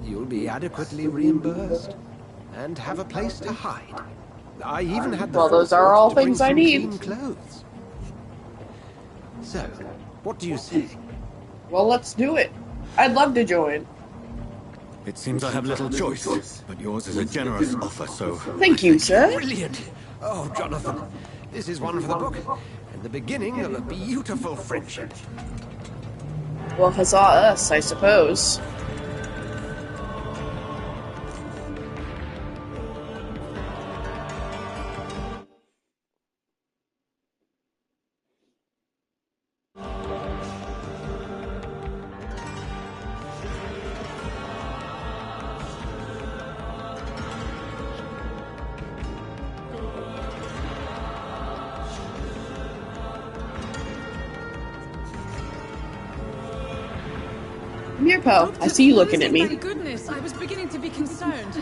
You'll be adequately reimbursed and have a place to hide. I even had the Well, those are all forethought to bring things I some need. clean clothes. So, what do you say? Well, let's do it. I'd love to join. It seems I have little choice, but yours is a generous offer, so... Thank you, sir. Brilliant! Oh, Jonathan, this is one for the book, and the beginning of a beautiful friendship. Well, huzzah us, I suppose. Mirpo, I see you looking at me. Thank goodness, I was beginning to be concerned.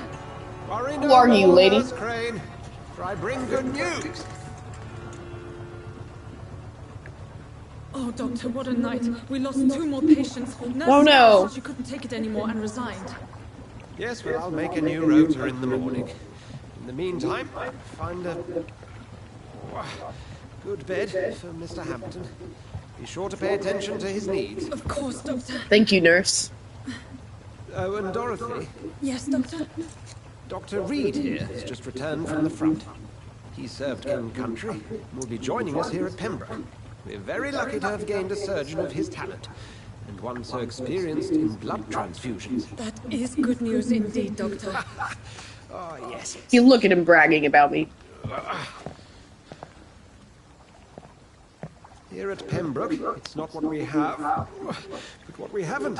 Who are you, lady? Crane, for I bring good news. Oh, Doctor, what a night. We lost 2 more patients. Nurse Oh, no. said she couldn't take it anymore and resigned. Yes, well, I'll make a new rota in the morning. In the meantime, find a good bed for Mr. Hampton. Be sure to pay attention to his needs. Of course, Doctor. Thank you, nurse. Oh, and Dorothy, Yes, Doctor. Dr. Reed here has just returned from the front. He served King Country and will be joining us here at Pembroke. We're very lucky to have gained a surgeon of his talent, and one so experienced in blood transfusions. That is good news indeed, Doctor. Oh, yes. You look at him bragging about me. Here at Pembroke, it's not what we have, but what we haven't.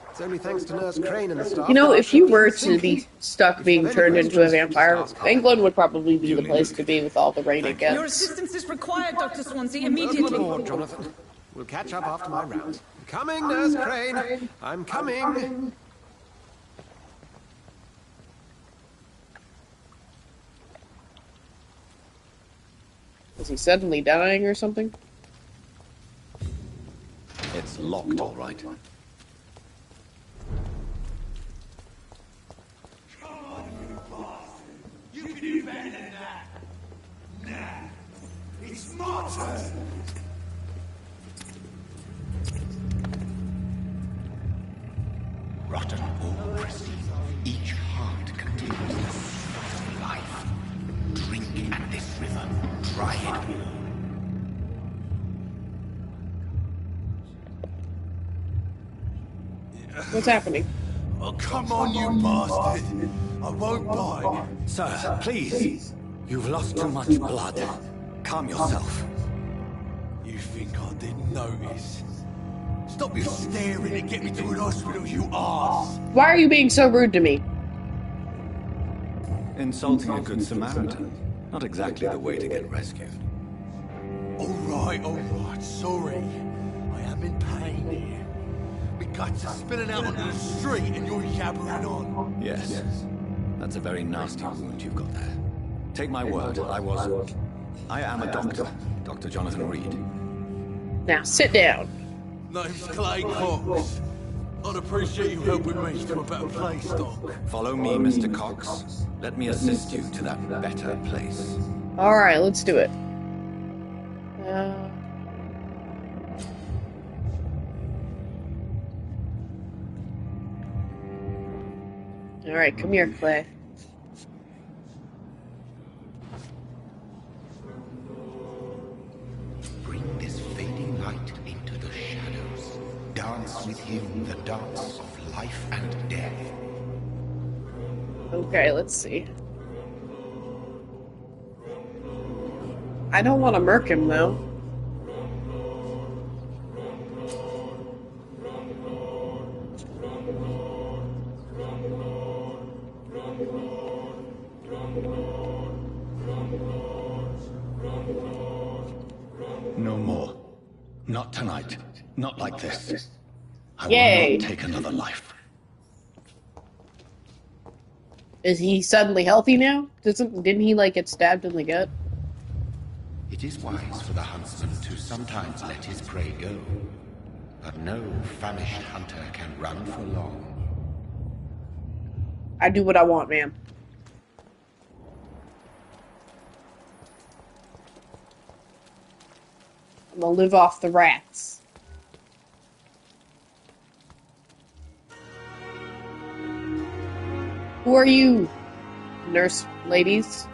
It's only thanks to Nurse Crane and the staff. You know, if you were to be stuck being turned into a vampire, England would probably be the place to be with all the rain it Your gets. assistance is required, Dr. Swansea, Welcome immediately. aboard, Jonathan. We'll catch up after my round. Coming, Nurse Crane. I'm coming. Is he suddenly dying or something? It's locked, all right. You can do better than that. Nah, it's my turn. Rotten or pristine, each heart contains the source of life. Drink at this river, dry it all. What's happening? Oh, come on, you bastard. I won't bite. Sir, please. You've lost too much blood. Calm yourself. You think I didn't notice? Stop your staring and get me to an hospital, you arse. Why are you being so rude to me? Insulting a good Samaritan. Not exactly the way to get rescued. All right, sorry. I am in pain here. My guts are spilling out onto the street and you're yabbering on. Yes. That's a very nasty wound you've got there. Take my word, I am a doctor. Dr. Jonathan Reed. Now, sit down. Name's Clay Cox. I'd appreciate you helping me to a better place, Doc. Follow me, Mr. Cox. Let me assist you to that better place. Alright, let's do it. Alright, come here, Clay. Bring this fading light into the shadows. Dance with him the dance of life and death. Okay, let's see. I don't want to murk him, though. No more. Not tonight. Not like this. I Yay. will not take another life. Is he suddenly healthy now? Didn't he, like, get stabbed in the gut? It is wise for the huntsman to sometimes let his prey go. But no famished hunter can run for long. I do what I want, man. I'm gonna live off the rats. Who are you, nurse ladies?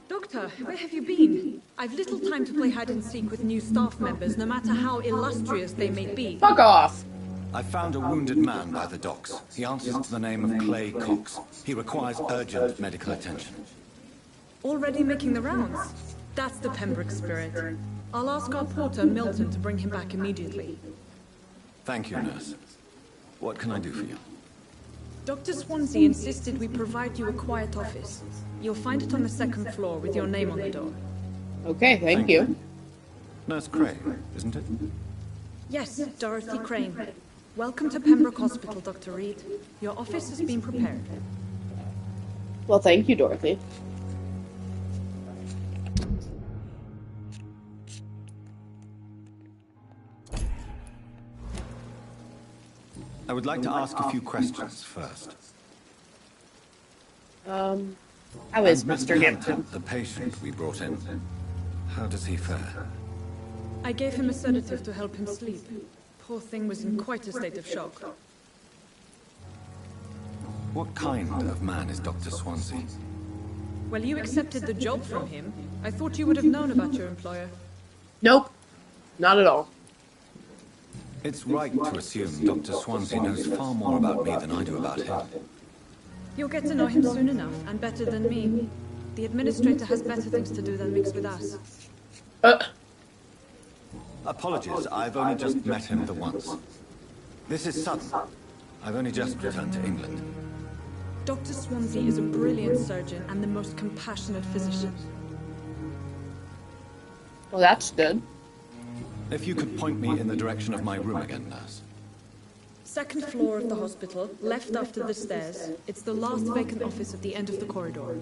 Doctor, where have you been? I've little time to play hide and seek with new staff members, no matter how illustrious they may be. Fuck off! I found a wounded man by the docks. He answers to the name of Clay Cox. He requires urgent medical attention. Already making the rounds? That's the Pembroke spirit. I'll ask our porter, Milton, to bring him back immediately. Thank you, nurse. What can I do for you? Dr. Swansea insisted we provide you a quiet office. You'll find it on the second floor with your name on the door. Okay, thank you. Nurse Crane, isn't it? Yes, Dorothy Crane. Welcome to Pembroke Hospital, Dr. Reed. Your office has been prepared. Well, thank you, Dorothy. I would like to ask a few questions first. How is Mr. Hampton? The patient we brought in. How does he fare? I gave him a sedative to help him sleep. Poor thing was in quite a state of shock. What kind of man is Dr. Swansea? Well, you accepted the job from him. I thought you would have known about your employer. Nope. Not at all. It's right to assume Dr. Swansea knows far more about me than I do about him. You'll get to know him soon enough, and better than me. The administrator has better things to do than mix with us. Apologies, I've only just met him the once. This is sudden. I've only just returned to England. Dr. Swansea is a brilliant surgeon and the most compassionate physician. Well, that's good. If you could point me in the direction of my room again, nurse. Second floor of the hospital, left after the stairs. It's the last vacant office at the end of the corridor.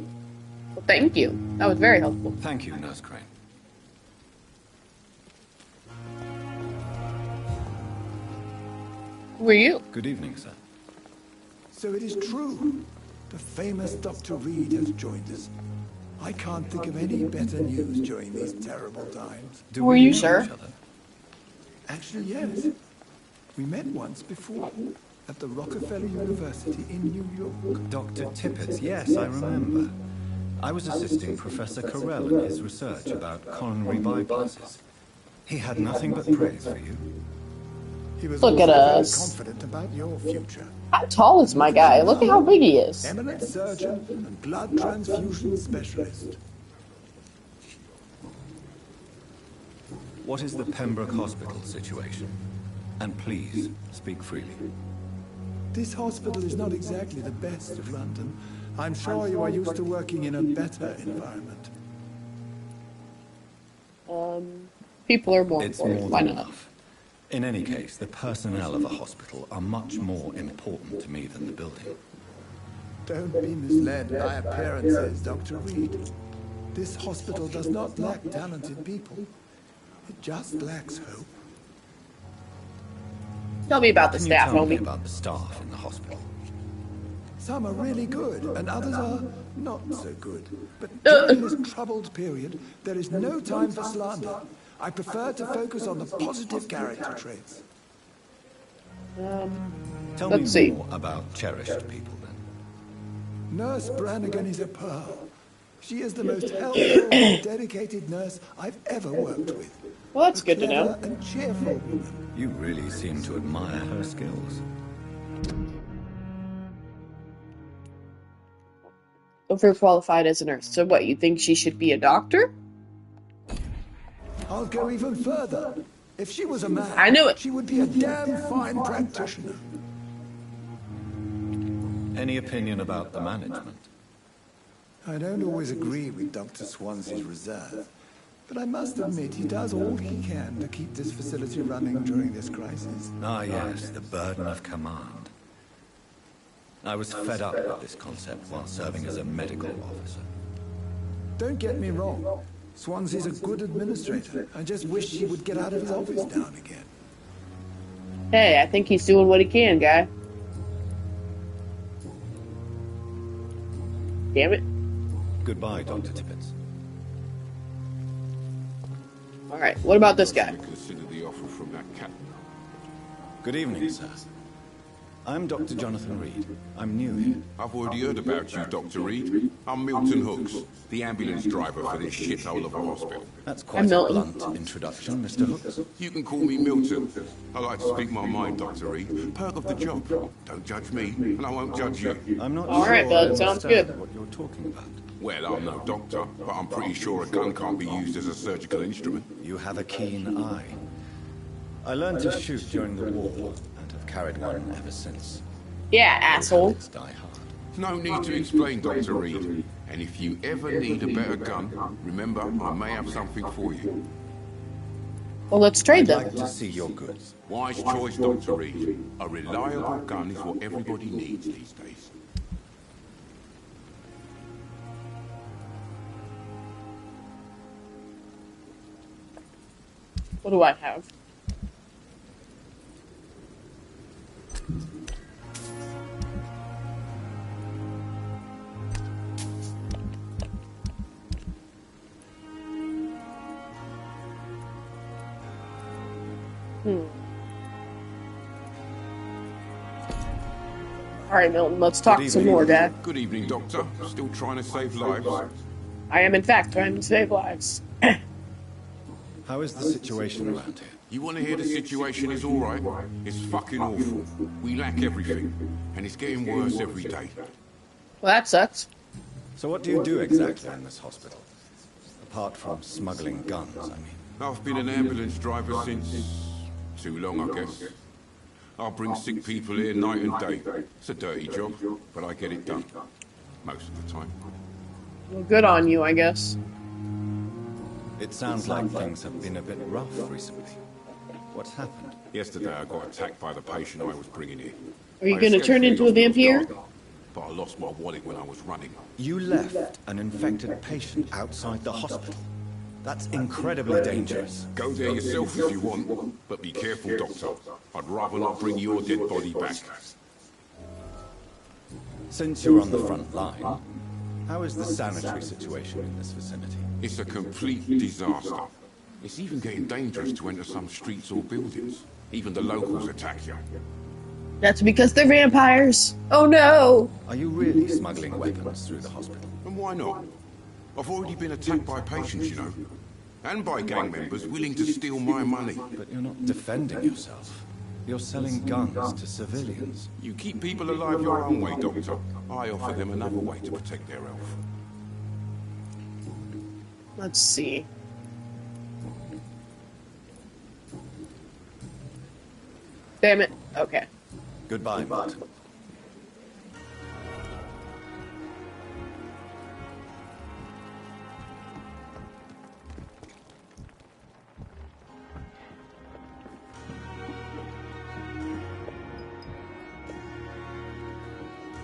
Well, thank you. That was very helpful. Thank you, Nurse Crane. Who are you? Good evening, sir. So it is true. The famous Dr. Reed has joined us. I can't think of any better news during these terrible times. Who are you, sir? Actually, yes. We met once before, at the Rockefeller University in New York. Dr. Tippett, yes, I remember. I was assisting Professor Carell in his research about coronary bypasses. He had nothing but praise for you. He was Look at also us. very confident about your future. How tall is my guy? Look at how big he is. Eminent surgeon and blood transfusion specialist. What is the Pembroke Hospital situation? And please, speak freely. This hospital is not exactly the best of London. I'm sure you are used to working in a better environment. People are more It's important. more Why than not? enough. In any case, the personnel of the hospital are much more important to me than the building. Don't be misled by appearances, Dr. Reed. This hospital does not lack talented people. It just lacks hope. Tell me about the Can staff, you tell me homie. about the staff in the hospital? Some are really good, and others are not so good. But during this troubled period, there is no time for slander. I prefer to focus on the positive character traits. Tell Let's me see. more about cherished people, then. Nurse Brannigan is a pearl. She is the most helpful and dedicated nurse I've ever worked with. Well, that's A good to know. clever and cheerful woman. You really seem to admire her skills. Overqualified as a nurse. So what, you think she should be a doctor? I'll go even further. If she was a man, I knew it. she would be a damn fine practitioner. Any opinion about the management? I don't always agree with Dr. Swansea's reserve, but I must admit he does all he can to keep this facility running during this crisis. Ah, yes, the burden of command. I was fed up with this concept while serving as a medical officer. Don't get me wrong. Swansea's a good administrator. I just wish he would get out of his office now and again. Hey, I think he's doing what he can, guy. Damn it. Goodbye, Dr. Tippett. Alright, what about this guy? Consider the offer from that cat. Good evening, sir. I'm Dr. Jonathan Reed. I'm new here. I've already heard about you, Dr. Reed. I'm Milton Hooks, the ambulance driver for this shithole of a hospital. That's quite a blunt introduction, Mr. Hooks. You can call me Milton. I like to speak my mind, Dr. Reed. Perk of the job. Don't judge me, and I won't judge you. I'm not All sure right, bud, I sounds understand good. what you're talking about. Well, I'm no doctor, but I'm pretty sure a gun can't be used as a surgical instrument. You have a keen eye. I learned to shoot during the war and have carried one ever since. Yeah, asshole. Let's die hard. No need to explain, Dr. Reed. And if you ever need a better gun, remember, I may have something for you. Well, let's trade I'd them. like to see your goods. Wise choice, Dr. Reed. A reliable gun is what everybody needs these days. What do I have? Alright, Milton, let's talk some more, Dad. Good evening, Doctor. Still trying to save lives? I am, in fact, trying to save lives. How is the situation around here? You want to hear the situation is all right? It's fucking awful. We lack everything, and it's getting worse every day. Well, that sucks. So what do you do exactly in this hospital? Apart from smuggling guns, I mean. I've been an ambulance driver since... too long, I guess. I bring sick people here night and day. It's a dirty job, but I get it done. Most of the time. Well, good on you, I guess. It sounds like things have been a bit rough recently. What's happened? Yesterday I got attacked by the patient I was bringing here. Are you gonna turn into a vampire? but I lost my wallet when I was running. You left an infected patient outside the hospital. That's incredibly dangerous. Go there yourself if you want, but be careful, Doctor. I'd rather not bring your dead body back. Since you're on the front line, how is the sanitary situation in this vicinity? It's a complete disaster. It's even getting dangerous to enter some streets or buildings. Even the locals attack you. That's because they're vampires. Oh no! Are you really smuggling weapons through the hospital? And why not? I've already been attacked by patients, you know. And by gang members willing to steal my money. But you're not defending yourself. You're selling guns to civilians. You keep people alive your own way, Doctor. I offer them another way to protect their health. Let's see. Damn it. Okay. Goodbye, Martin.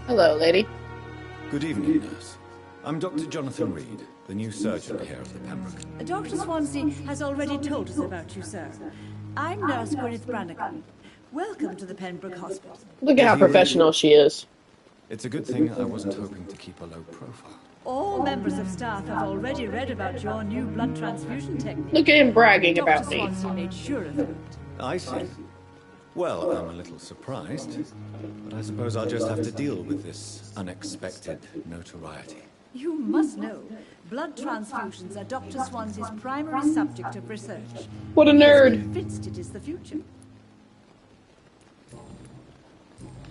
Hello, lady. Good evening, nurse. I'm Dr. Jonathan Reed, the new surgeon here at the Pembroke. Dr. Swansea has already told us about you, sir. I'm Nurse Gwyneth Brannigan. Welcome to the Pembroke Hospital. Look at how professional she is. It's a good thing I wasn't hoping to keep a low profile. All members of staff have already read about your new blood transfusion technique. Look at him bragging about Dr. me. Swansea made sure of it. I see. Well, I'm a little surprised, but I suppose I'll just have to deal with this unexpected notoriety. You must know, blood transfusions are Dr. Swansea's primary subject of research. What a He is nerd. convinced it is the future.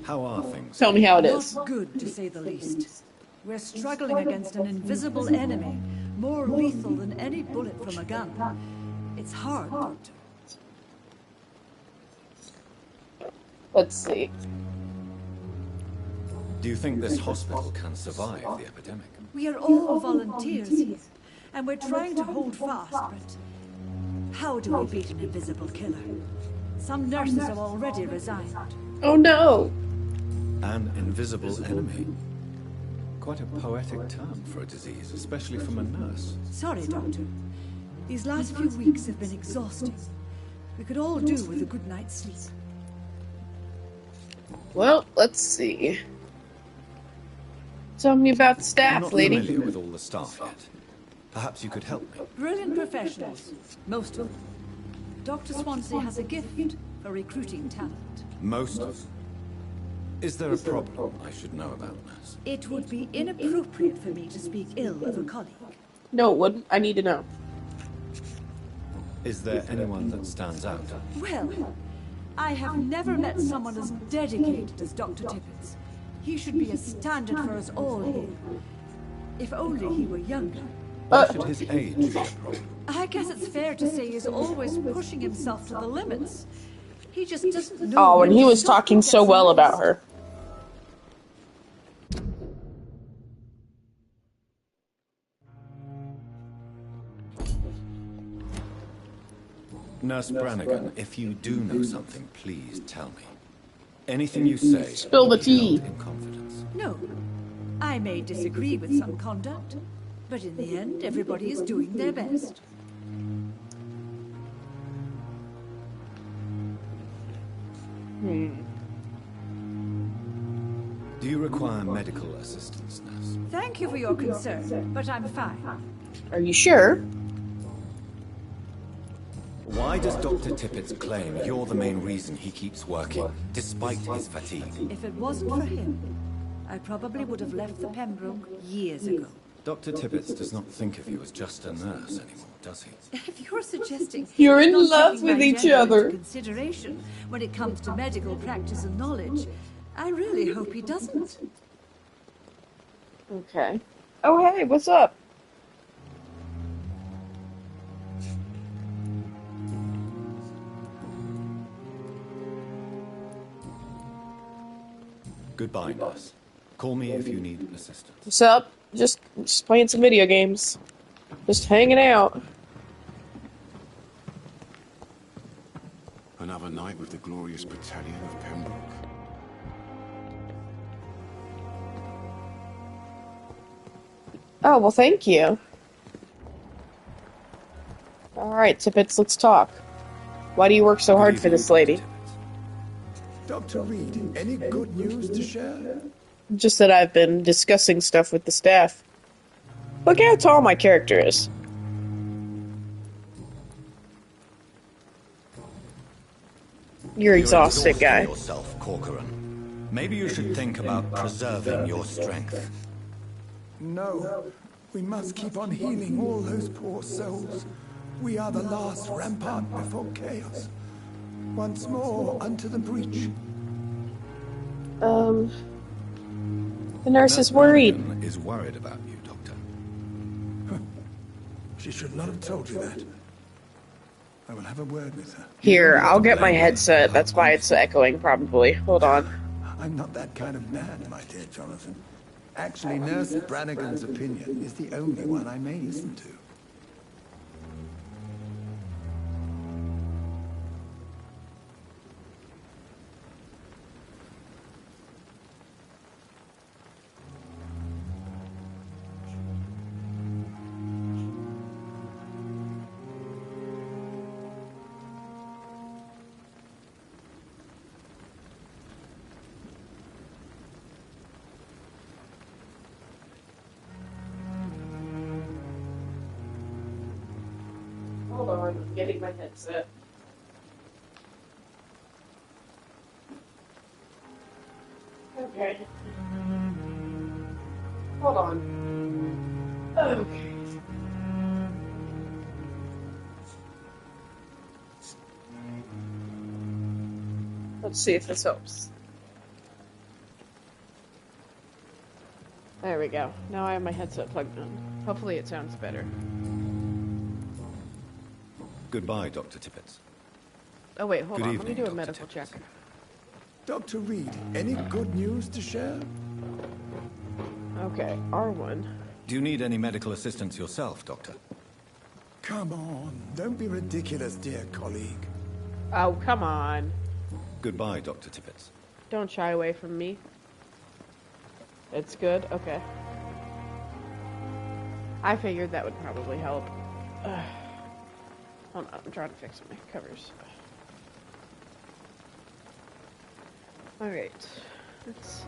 How are things? Tell me how it is. Not good, to say the least. We're struggling against an invisible enemy, more lethal than any bullet from a gun. It's hard, Doctor. Let's see. Do you think this hospital can survive the epidemic? We are all volunteers here, and we're trying to hold fast, but how do we beat an invisible killer? Some nurses have already resigned. Oh no! An invisible enemy? Quite a poetic term for a disease, especially from a nurse. Sorry, Doctor. These last few weeks have been exhausting. We could all do with a good night's sleep. Well, let's see. Tell me about the I'm staff, not lady. familiar with all the staff yet. Perhaps you could help me. Brilliant professionals, most of them. Dr. Swansea has a gift for recruiting talent. Most of them. Is there a problem I should know about, nurse? It would be inappropriate for me to speak ill of a colleague. No, it wouldn't. I need to know. Is there anyone that stands out? Well, I have never met someone as dedicated as Dr. Tippett. He should be a standard for us all here. If only he were younger. Why should his age be a problem? I guess it's fair to say he's always pushing himself to the limits. He just doesn't know. Oh, when and he to was stop talking and so get well some about rest. her. Nurse Brannigan, if you do know something, please tell me. Anything you say, Spill the tea. held in confidence. No. I may disagree with some conduct, but in the end, everybody is doing their best. Do you require medical assistance, nurse? Thank you for your concern, but I'm fine. Are you sure? Why does Dr. Tippett claim you're the main reason he keeps working, despite his fatigue? If it wasn't for him, I probably would have left the Pembroke years ago. Dr. Tippett does not think of you as just a nurse anymore, does he? If you're suggesting You're he's in not love taking with my each gender other. into consideration when it comes to medical practice and knowledge, I really hope he doesn't. Okay. Oh, hey, what's up? Goodbye, nurse. Call me if you need assistance. What's up? Just playing some video games. Just hanging out. Another night with the glorious battalion of Pembroke. Oh, well, thank you. Alright, Tippets, let's talk. Why do you work so hard for this lady? Dr. Reed, any good news to share? Just that I've been discussing stuff with the staff. Look how tall my character is. You're exhausted, guy. Yourself, Corcoran. Maybe you should think about preserving your strength. No, we must keep on healing all those poor souls. We are the last rampart before chaos. Once more unto the breach. The nurse is worried. Is worried about you, Doctor. She should not have told you that. I will have a word with her. Here, I'll get my headset. That's why it's echoing, probably. Hold on. I'm not that kind of man, my dear Jonathan. Actually, Nurse Brannigan's opinion is the only one I may listen to. Hold on, I'm getting my headset. Okay. Hold on. Okay. Let's see if this helps. There we go. Now I have my headset plugged in. Hopefully it sounds better. Goodbye, Dr. Tippets. Oh wait, hold Good on. evening, Let me do a Dr. medical check. Dr. Reed, any good news to share? Okay, R1. Do you need any medical assistance yourself, Doctor? Come on, don't be ridiculous, dear colleague. Oh, come on. Goodbye, Dr. Tippets. Don't shy away from me. It's good? Okay. I figured that would probably help. Hold on, I'm trying to fix my covers. Alright, let's see.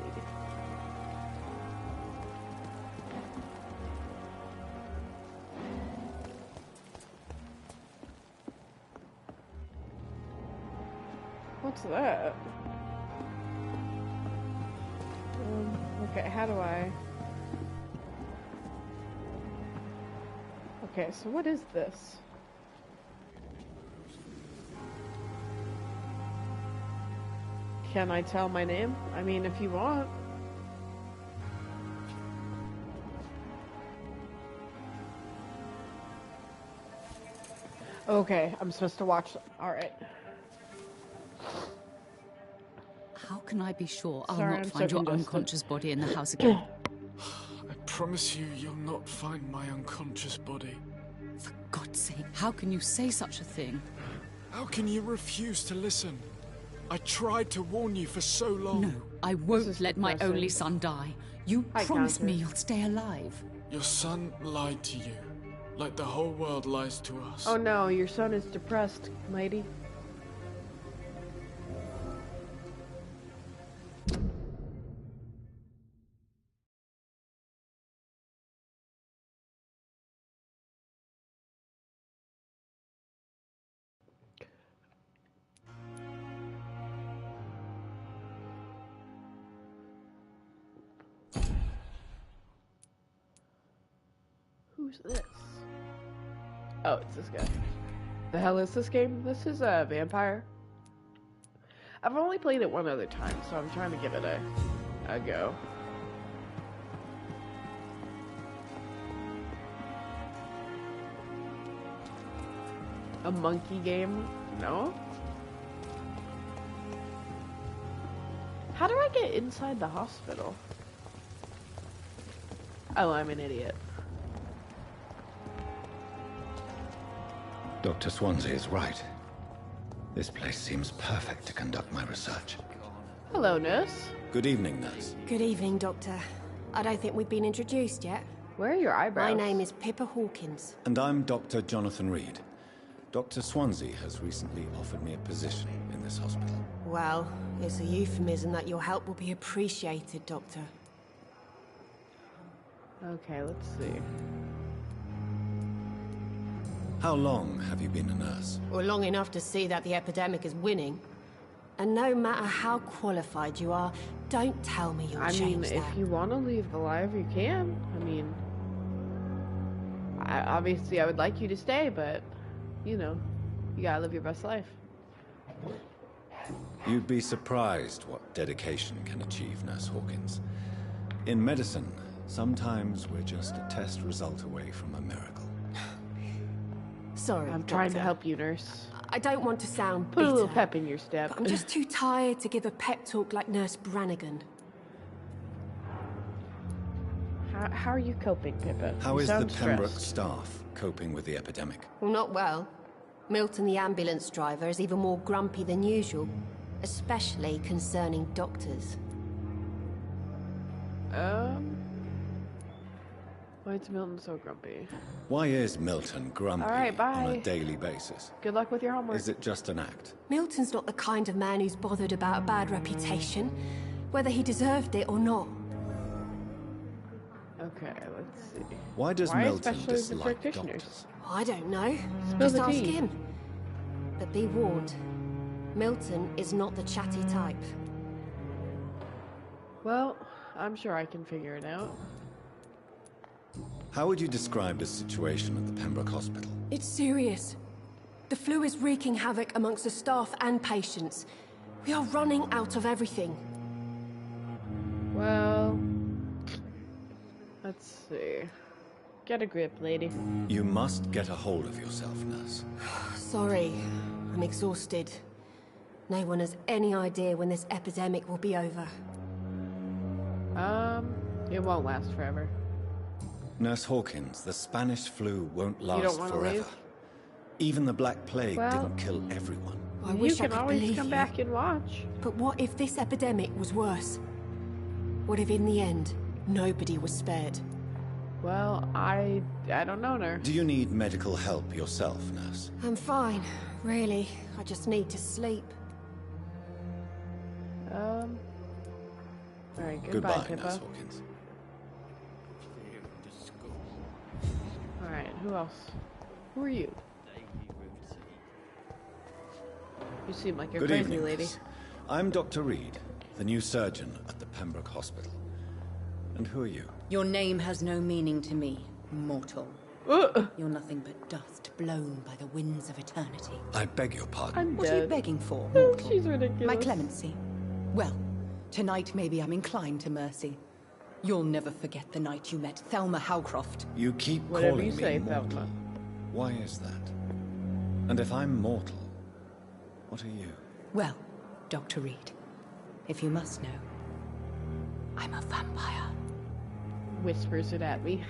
What's that? Okay, how do I... Okay, so what is this? Can I tell my name? I mean, if you want. Okay, I'm supposed to watch... Alright. How can I be sure I'll Sorry, not I'm find so your congested. unconscious body in the house again? I promise you, you'll not find my unconscious body. For God's sake, how can you say such a thing? How can you refuse to listen? I tried to warn you for so long. No, I won't let my only son die. You Hi, promised Counter. me you'll stay alive. Your son lied to you, like the whole world lies to us. Oh no, your son is depressed, lady. Who's this? Oh, it's this guy. The hell is this game? This is a Vampyr. I've only played it one other time, so I'm trying to give it a go. A monkey game? No? How do I get inside the hospital? Oh, I'm an idiot. Dr. Swansea is right. This place seems perfect to conduct my research. Hello, nurse. Good evening, nurse. Good evening, Doctor. I don't think we've been introduced yet. Where are your eyebrows? My name is Pippa Hawkins. And I'm Dr. Jonathan Reed. Dr. Swansea has recently offered me a position in this hospital. Well, it's a euphemism that your help will be appreciated, Doctor. Okay, let's see. How long have you been a nurse? Well, long enough to see that the epidemic is winning. And no matter how qualified you are, don't tell me you'll change that. If you want to leave alive, you can. I mean, obviously I would like you to stay, but, you know, you gotta live your best life. You'd be surprised what dedication can achieve, Nurse Hawkins. In medicine, sometimes we're just a test result away from a miracle. Sorry, I'm trying to help you, nurse. I don't want to sound Put bitter, a little pep in your step. but I'm just too tired to give a pep talk like Nurse Brannigan. How are you coping, Pippa? How You is the sound Pembroke stressed. staff coping with the epidemic? Well, not well. Milton, the ambulance driver, is even more grumpy than usual, especially concerning doctors. Why is Milton so grumpy? Why is Milton grumpy All right, bye. on a daily basis? Good luck with your homework. Is it just an act? Milton's not the kind of man who's bothered about a bad reputation, whether he deserved it or not. Okay, let's see. Why does Milton especially the dislike practitioners? doctors? I don't know. Spill Just the ask tea. him. But be warned, Milton is not the chatty type. Well, I'm sure I can figure it out. How would you describe the situation at the Pembroke Hospital? It's serious. The flu is wreaking havoc amongst the staff and patients. We are running out of everything. Well, let's see. Get a grip, lady. You must get a hold of yourself, nurse. Sorry, I'm exhausted. No one has any idea when this epidemic will be over. It won't last forever. Nurse Hawkins, the Spanish flu won't don't last wanna forever. leave? Even the Black Plague Well, didn't kill everyone. I You wish I can could always believe come you. back and watch. But what if this epidemic was worse? What if in the end, nobody was spared? Well, I don't know, nurse. Do you need medical help yourself, nurse? I'm fine, really. I just need to sleep. Alright, goodbye, Goodbye, Pippa. Nurse Hawkins. Alright, who else? Who are you? You seem like you're Good crazy, evening, lady. miss. I'm Dr. Reed, the new surgeon at the Pembroke Hospital. And who are you? Your name has no meaning to me, mortal. You're nothing but dust blown by the winds of eternity. I beg your pardon. I'm What are you dead. begging for, mortal? She's ridiculous. My clemency. Well, tonight maybe I'm inclined to mercy. You'll never forget the night you met Thelma Howcroft. You keep Whatever calling you me say, mortal. Thelma. Why is that? And if I'm mortal, what are you? Well, Dr. Reed, if you must know, I'm a vampire. Whispers it at me.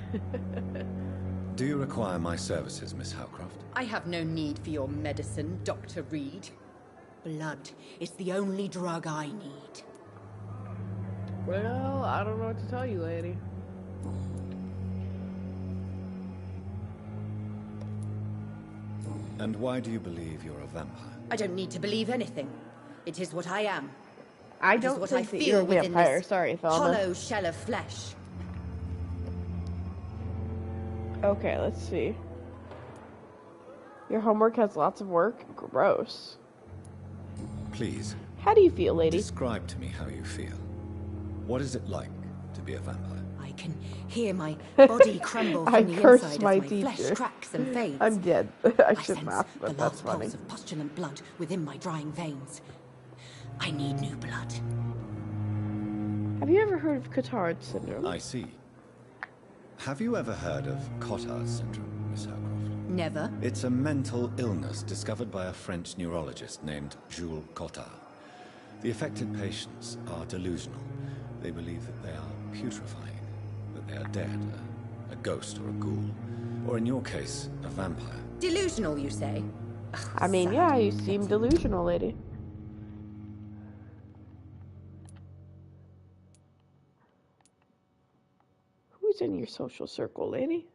Do you require my services, Miss Howcroft? I have no need for your medicine, Dr. Reed. Blood is the only drug I need. Well, I don't know what to tell you, lady. And why do you believe you're a vampire? I don't need to believe anything. It is what I am. I It is don't what think I that feel you're a within vampire. this Sorry, Thelma. hollow shell of flesh. Okay, let's see. Your homework has lots of work? Gross. Please, How do you feel, lady? describe to me how you feel. What is it like to be a vampire? I can hear my body crumble from I the curse inside my as my teacher. flesh cracks and fades. I'm dead. I should sense laugh, but the that's last funny. pulse of postulant blood within my drying veins. I need new blood. Have you ever heard of Cotard syndrome? I see. Have you ever heard of Cotard syndrome, Miss Howcroft? Never. It's a mental illness discovered by a French neurologist named Jules Cotard. The affected patients are delusional. They believe that they are putrefying, that they are dead, a ghost or a ghoul, or in your case, a vampire. Delusional, you say? I mean, yeah, you seem delusional, lady. Who's in your social circle, lady?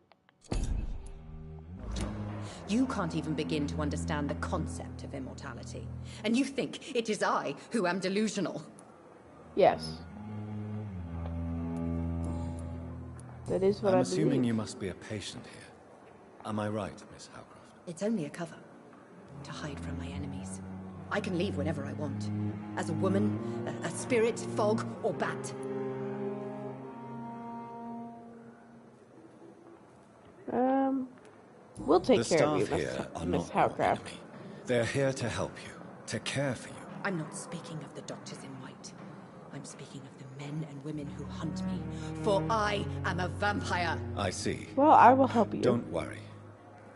You can't even begin to understand the concept of immortality. And you think it is I who am delusional. Yes. That is what I I'm believe. assuming you must be a patient here. Am I right, Miss Howcroft? It's only a cover. To hide from my enemies. I can leave whenever I want. As a woman, a spirit, fog, or bat. We'll take the care of you, staff here are Miss not your Howcroft. enemy. They're here to help you, to care for you. I'm not speaking of the doctors in white. I'm speaking of the men and women who hunt me. For I am a vampire. I see. Well, I will help you. Don't worry.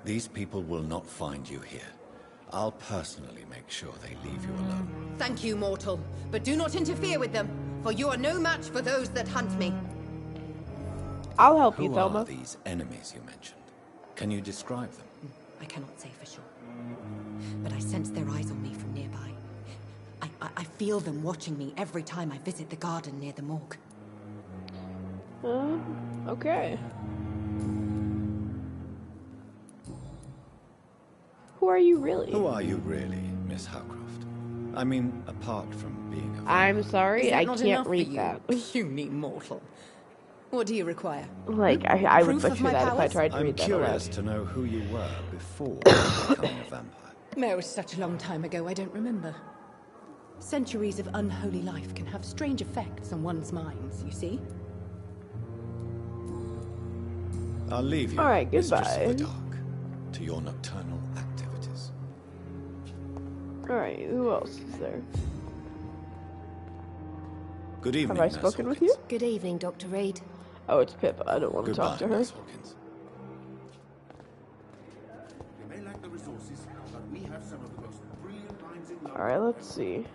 These people will not find you here. I'll personally make sure they leave you alone. Thank you, mortal. But do not interfere with them, for you are no match for those that hunt me. I'll help you, Who Thelma. are these enemies you mentioned? Can you describe them? I cannot say for sure. But I sense their eyes on me from nearby. I feel them watching me every time I visit the garden near the morgue. Okay. Who are you really? Who are you really, Miss Howcroft? I mean, apart from being a vampire. I'm sorry, I not can't enough read for you, that. puny mortal. What do you require? Like, I would Proof of butcher my that if I powers? tried to I'm read that curious aloud. to know who you were before becoming a vampire. It was such a long time ago, I don't remember. Centuries of unholy life can have strange effects on one's minds, you see? I'll leave you, All right, Mistress of goodbye. the Dark, to your nocturnal activities. Alright, who else is there? Good evening, Have I Nurse spoken with Hawkins. you? Good evening, Dr. Reed. Oh, it's Pip. I don't want to Goodbye, talk to her. Nurse Hawkins. You may lack the resources, but we have some of the most brilliant minds in London. Alright, let's see.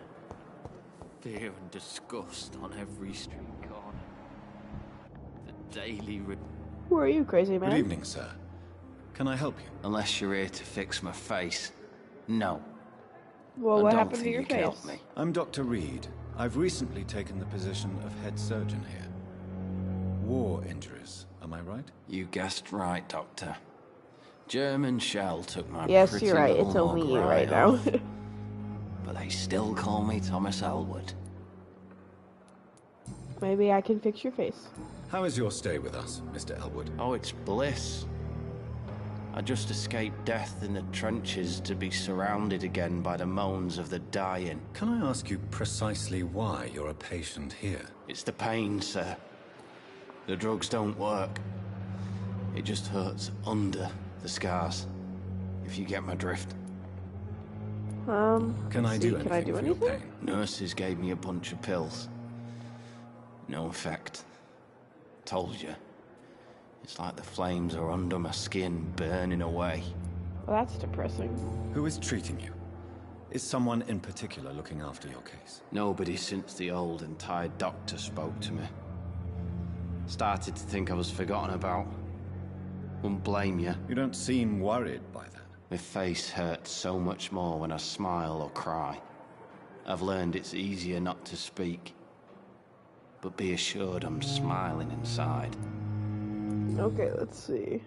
Fear and disgust on every street corner. The daily Who are you, crazy man? Good evening, sir. Can I help you? Unless you're here to fix my face. No. Well, I what don't happened to think your you can help face? me. I'm Dr. Reed. I've recently taken the position of head surgeon here. War injuries, am I right? You guessed right, Doctor. German shell took my Yes, pretty you're right. little It's only mug you right now. off. But they still call me Thomas Elwood. Maybe I can fix your face. How is your stay with us, Mr. Elwood? Oh, it's bliss. I just escaped death in the trenches to be surrounded again by the moans of the dying. Can I ask you precisely why you're a patient here? It's the pain, sir. The drugs don't work. It just hurts under the scars, if you get my drift. Can I do anything for your pain? Nurses gave me a bunch of pills. No effect. Told you. It's like the flames are under my skin, burning away. Well, that's depressing. Who is treating you? Is someone in particular looking after your case? Nobody since the old and tired doctor spoke to me. Started to think I was forgotten about. Wouldn't blame you. You don't seem worried by that. My face hurts so much more when I smile or cry. I've learned it's easier not to speak. But be assured I'm smiling inside. Okay, let's see.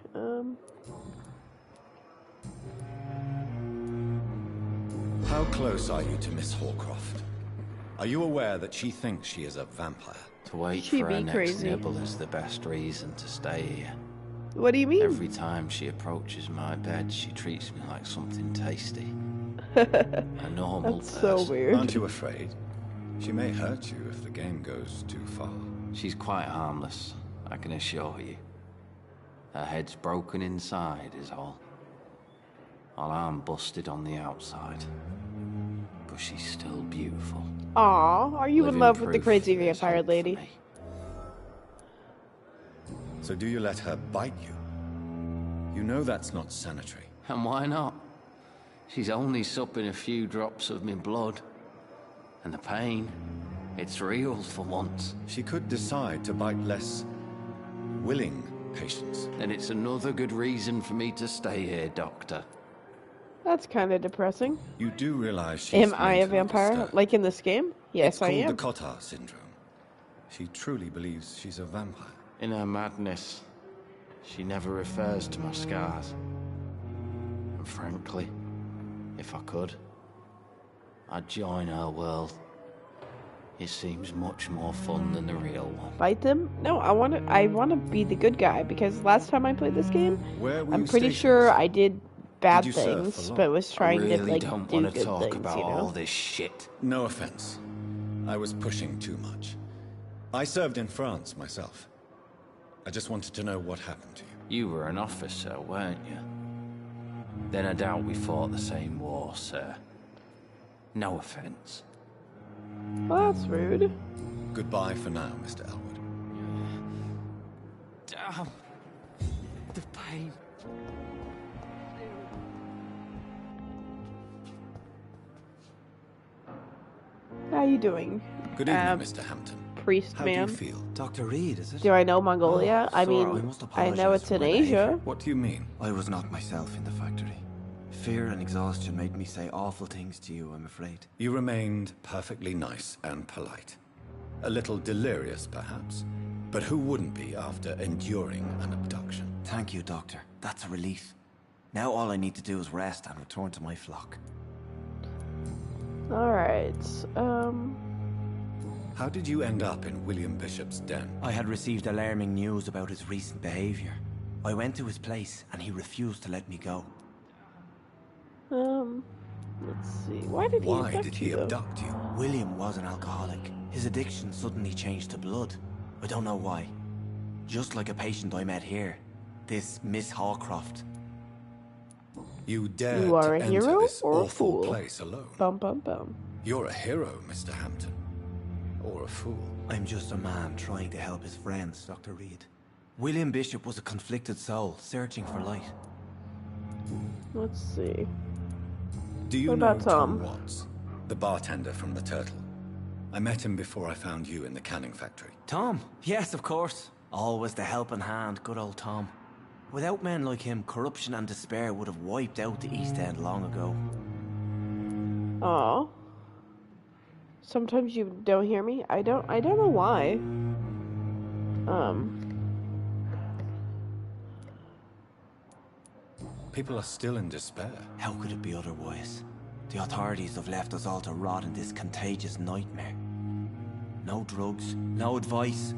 How close are you to Miss Hawcroft? Are you aware that she thinks she is a vampire? To wait She for her be next crazy. nibble is the best reason to stay here. What do you mean? Every time she approaches my bed, she treats me like something tasty. A normal That's person. so weird. Aren't you afraid? She may hurt you if the game goes too far. She's quite harmless, I can assure you. Her head's broken inside is all. While I'm busted on the outside. But she's still beautiful. Aw, are you in Living love with the proof crazy there's vampire hope for lady? me. So do you let her bite you? You know that's not sanitary. And why not? She's only supping a few drops of my blood. And the pain, it's real for once. She could decide to bite less willing patients. And it's another good reason for me to stay here, Doctor. That's kind of depressing. You do realize she's Am I a mentally vampire? disturbed. Like in this game? Yes, It's I called am. the Cotard syndrome. She truly believes she's a vampire. In her madness, she never refers to my scars. And frankly, if I could, I'd join her world. It seems much more fun than the real one. Fight them? No, I wanna be the good guy, because last time I played this game, I'm pretty sure I did bad things, but was trying to like don't do want to good talk things, about you know? all this shit. No offense. I was pushing too much. I served in France myself. I just wanted to know what happened to you. You were an officer, weren't you? Then I doubt we fought the same war, sir. No offense. Well, that's rude. Goodbye for now, Mr. Elwood. Damn. The pain. How you doing? Good evening, Mr. Hampton. Priest How man. do you feel? Dr. Reed, is it? Do I know Mongolia? I Sir, mean, must I know apologize it's for in my Asia. behavior. What do you mean? I was not myself in the factory. Fear and exhaustion made me say awful things to you, I'm afraid. You remained perfectly nice and polite. A little delirious, perhaps. But who wouldn't be after enduring an abduction? Thank you, Doctor. That's a relief. Now all I need to do is rest and return to my flock. Alright, How did you end up in William Bishop's den? I had received alarming news about his recent behavior. I went to his place and he refused to let me go. let's see. Why did he abduct you? William was an alcoholic. His addiction suddenly changed to blood. I don't know why. Just like a patient I met here. This Miss Hawcroft. You dared You are to a enter hero this or a awful fool? place alone. Bum bum bum. You're a hero, Mr. Hampton. Or a fool. I'm just a man trying to help his friends, Dr. Reed. William Bishop was a conflicted soul, searching for light. Let's see. Do you What know about Tom? Watts, the bartender from the Turtle? I met him before I found you in the canning factory. Tom? Yes, of course. Always the helping hand, good old Tom. Without men like him, corruption and despair would have wiped out the East End long ago. Aw. Sometimes you don't hear me. I don't know why. People are still in despair. How could it be otherwise? The authorities have left us all to rot in this contagious nightmare. No drugs, no advice,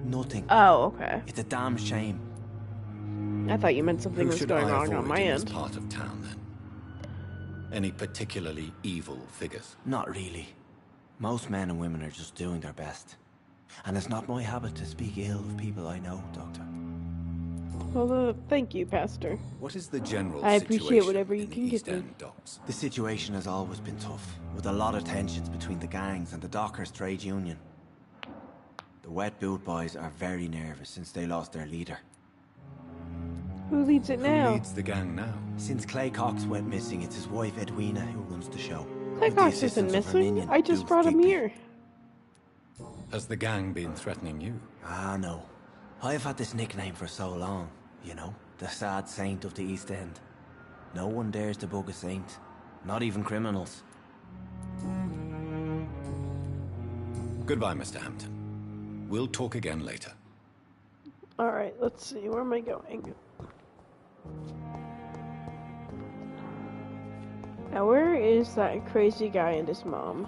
nothing. Oh, okay. It's a damn shame. I thought you meant something Who was should going I wrong on avoid my in this end. part of town, then? Any particularly evil figures? Not really. Most men and women are just doing their best. And it's not my habit to speak ill of people I know, Doctor. Well, thank you, Pastor. What is the general I appreciate situation whatever you in the can give East me. End docks? The situation has always been tough, with a lot of tensions between the gangs and the Dockers Trade Union. The Wet Boot Boys are very nervous since they lost their leader. Who leads it now? Who leads the gang now? Since Clay Cox went missing, it's his wife Edwina who runs the show. Clay With the Cox isn't assistance of her missing. minion, I just Booth brought him Digby. here. Has the gang been threatening you? Ah, no. I've had this nickname for so long, you know? The sad saint of the East End. No one dares to bug a saint. Not even criminals. Goodbye, Mr. Hampton. We'll talk again later. Alright, let's see. Where am I going? Now, where is that crazy guy and his mom?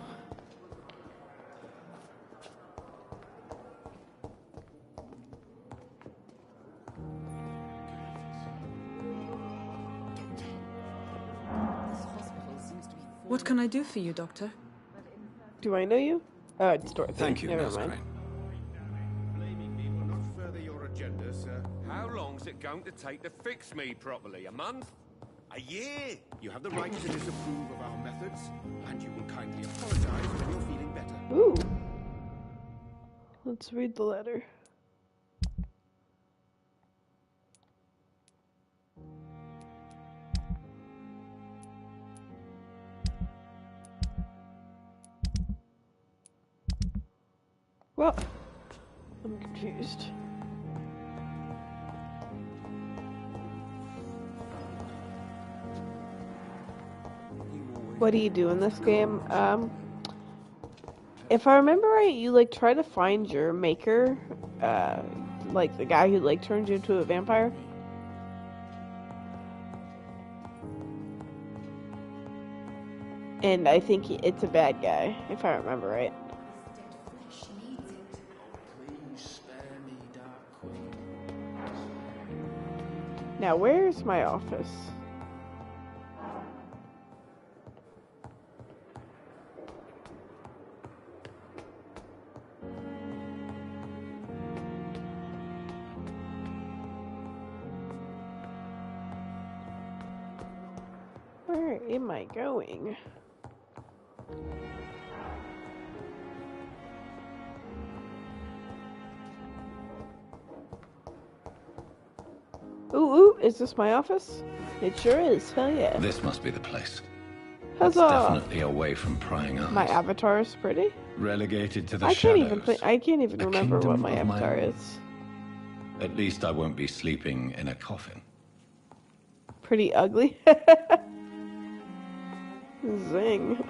What can I do for you, Doctor? Do I know you? Oh, it's Dorothy. Thank you, Never Nurse mind. Crane. Blaming me will not further your agenda, sir. How long's it going to take to fix me properly? A month? A year? You have the right to disapprove of our methods, and you will kindly apologize when you're feeling better. Ooh. Let's read the letter. Well, I'm confused. What do you do in this game? If I remember right, you like try to find your maker, Like the guy who like turns you into a vampire. And I think it's a bad guy, if I remember right. Now, where's my office? Where am I going? Ooh, is this my office? It sure is, hell yeah. This must be the place. Huzzah! It's definitely away from prying eyes. My avatar is pretty? Relegated to the I shadows. I can't even remember what my avatar is. At least I won't be sleeping in a coffin. Pretty ugly. Zing.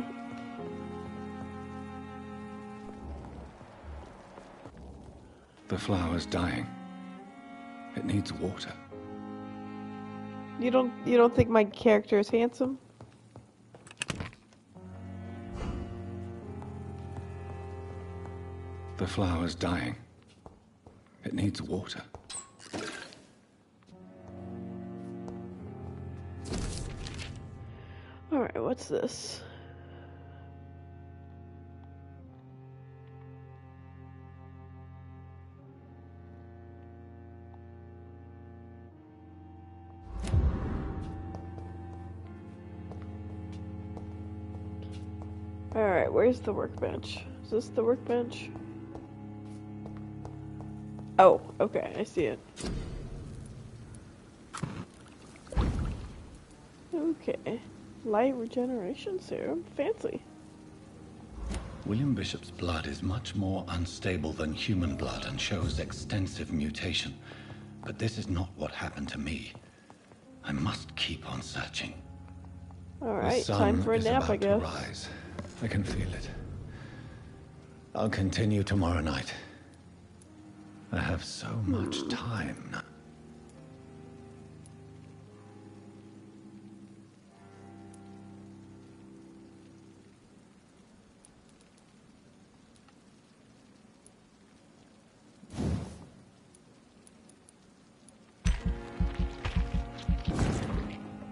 The flower's dying. It needs water. You don't think my character is handsome? The flower's dying. It needs water. Alright, what's this? Alright, where's the workbench? Is this the workbench? Oh, okay, I see it. Okay. Light regeneration serum. Fancy. William Bishop's blood is much more unstable than human blood and shows extensive mutation. But this is not what happened to me. I must keep on searching. Alright, time for a nap, I guess. To rise. I can feel it. I'll continue tomorrow night. I have so much time now.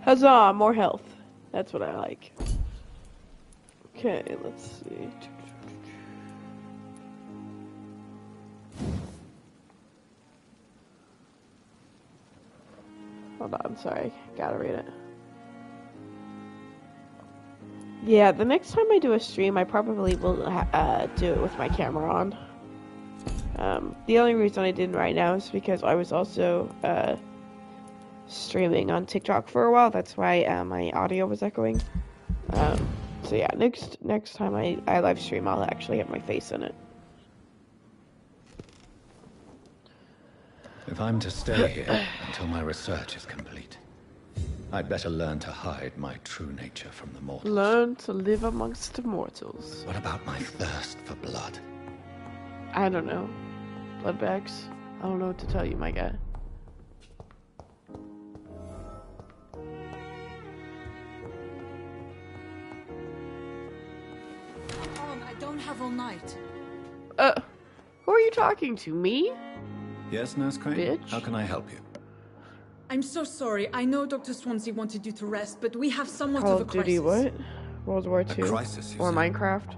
Huzzah, more health. That's what I like. Okay, let's see. Hold on, sorry. Gotta read it. Yeah, the next time I do a stream, I probably will do it with my camera on. The only reason I didn't right now is because I was also streaming on TikTok for a while. That's why my audio was echoing. So yeah, next time I live stream, I'll actually have my face in it. If I'm to stay here until my research is complete, I'd better learn to hide my true nature from the mortals. Learn to live amongst the mortals. What about my thirst for blood? I don't know. Blood bags? I don't know what to tell you, my guy. I don't have all night. Who are you talking to? Me? Yes, Nurse Crane? Bitch. How can I help you? I'm so sorry. I know Dr. Swansea wanted you to rest, but we have somewhat Call of a of Duty crisis. what? World War II? Crisis, or say? Minecraft?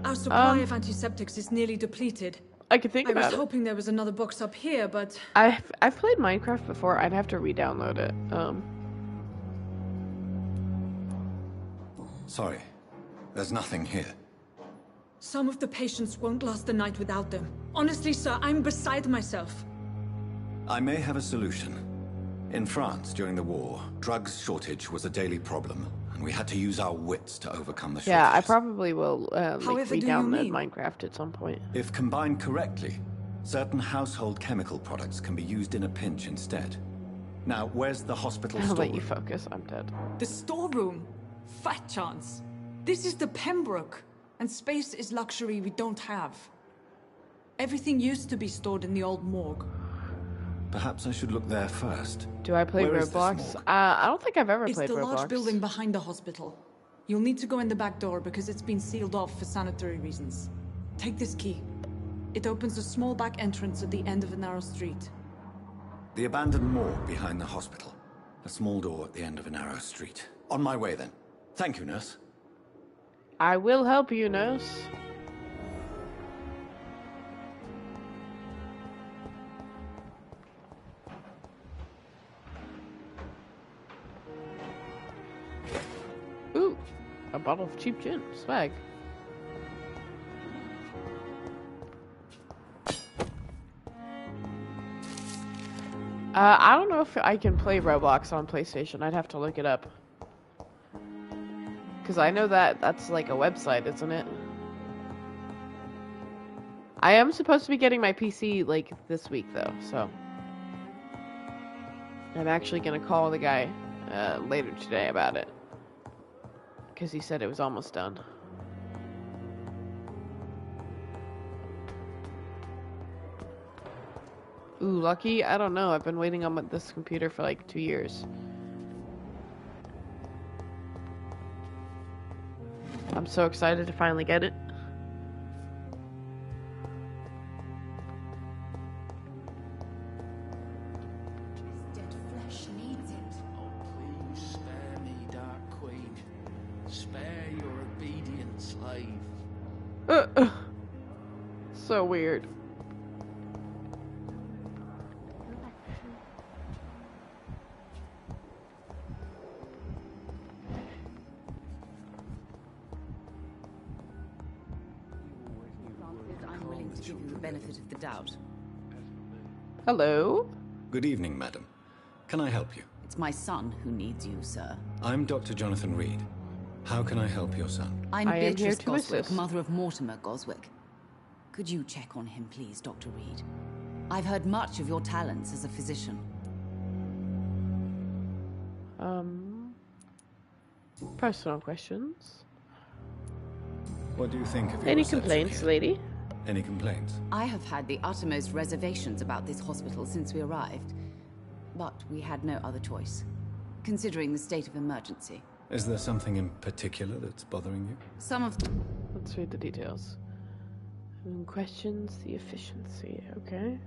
Our supply of antiseptics is nearly depleted. I could think about I it. was hoping there was another box up here, but... I've played Minecraft before. I'd have to re-download it. Sorry. There's nothing here. Some of the patients won't last the night without them. Honestly, sir, I'm beside myself. I may have a solution. In France, during the war, drugs shortage was a daily problem, and we had to use our wits to overcome the shortage. Yeah, I probably will However, re-download Minecraft at some point. If combined correctly, certain household chemical products can be used in a pinch instead. Now, where's the hospital I'll storeroom? let you focus. I'm dead. The storeroom? Fat chance. This is the Pembroke, and space is luxury we don't have. Everything used to be stored in the old morgue. Perhaps I should look there first. Do I play Where is this Roblox? morgue? I don't think I've ever It's played the Roblox. large building behind the hospital. You'll need to go in the back door because it's been sealed off for sanitary reasons. Take this key. It opens a small back entrance at the end of a narrow street. The abandoned morgue behind the hospital. A small door at the end of a narrow street. On my way, then. Thank you, nurse. I will help you, nurse. Ooh, a bottle of cheap gin. Swag. I don't know if I can play Roblox on PlayStation. I'd have to look it up. Because I know that's like a website, isn't it? I am supposed to be getting my PC like this week though, so I'm actually gonna call the guy later today about it. Because he said it was almost done. Ooh, lucky? I don't know. I've been waiting on this computer for like 2 years. I'm so excited to finally get it. This dead flesh needs it. Oh, please spare me, Dark Queen. Spare your obedient slave. So weird. I'm willing to give you the benefit of the doubt. Hello? Good evening, madam. Can I help you? It's my son who needs you, sir. I'm Dr. Jonathan Reed. How can I help your son? I'm I am here Beatrice to Goswick, assist. mother of Mortimer Goswick. Could you check on him, please, Dr. Reed? I've heard much of your talents as a physician. Personal questions. What do you think of your Any reception complaints, here? lady? Any complaints? I have had the uttermost reservations about this hospital since we arrived. But we had no other choice, considering the state of emergency. Is there something in particular that's bothering you? Some of... Let's read the details. Questions the efficiency, okay.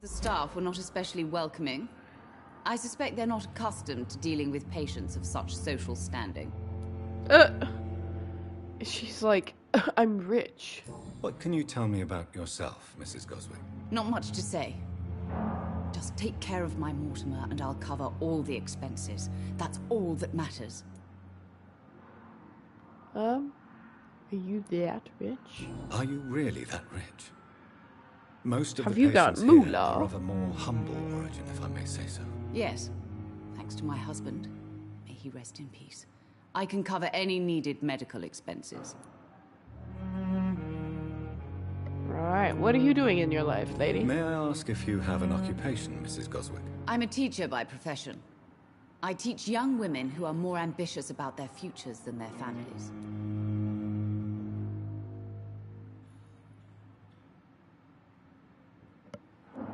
The staff were not especially welcoming. I suspect they're not accustomed to dealing with patients of such social standing. She's like, I'm rich. What can you tell me about yourself, Mrs. Goswick? Not much to say. Just take care of my Mortimer and I'll cover all the expenses. That's all that matters. Are you that rich? Are you really that rich? Most of Have the you got patients here moolah? are of a more humble origin, if I may say so. Yes. Thanks to my husband. May he rest in peace. I can cover any needed medical expenses. Right, what are you doing in your life, lady? May I ask if you have an occupation, Mrs. Goswick? I'm a teacher by profession. I teach young women who are more ambitious about their futures than their families.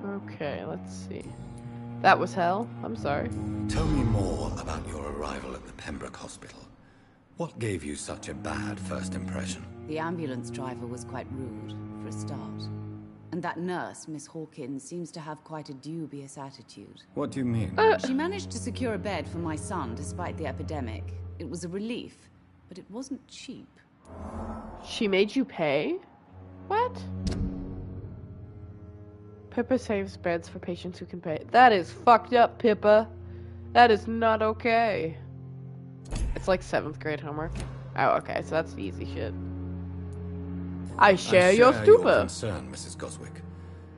Okay, let's see. That was hell. I'm sorry. Tell me more about your arrival at the Pembroke Hospital. What gave you such a bad first impression? The ambulance driver was quite rude, for a start. And that nurse, Miss Hawkins, seems to have quite a dubious attitude. What do you mean? She managed to secure a bed for my son despite the epidemic. It was a relief, but it wasn't cheap. She made you pay? What? Pippa saves beds for patients who can pay. That is fucked up, Pippa. That is not okay. It's like 7th grade homework. Oh, okay, so that's easy shit. I share your stupor. Concern, Mrs. Goswick.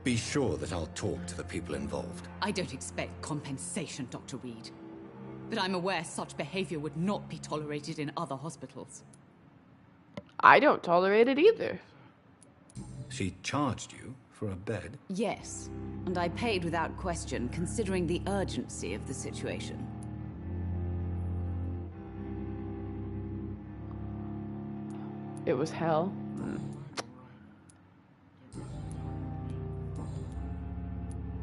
Be sure that I'll talk to the people involved. I don't expect compensation, Dr. Reed. But I'm aware such behavior would not be tolerated in other hospitals. I don't tolerate it either. She charged you for a bed? Yes, and I paid without question, considering the urgency of the situation. It was hell.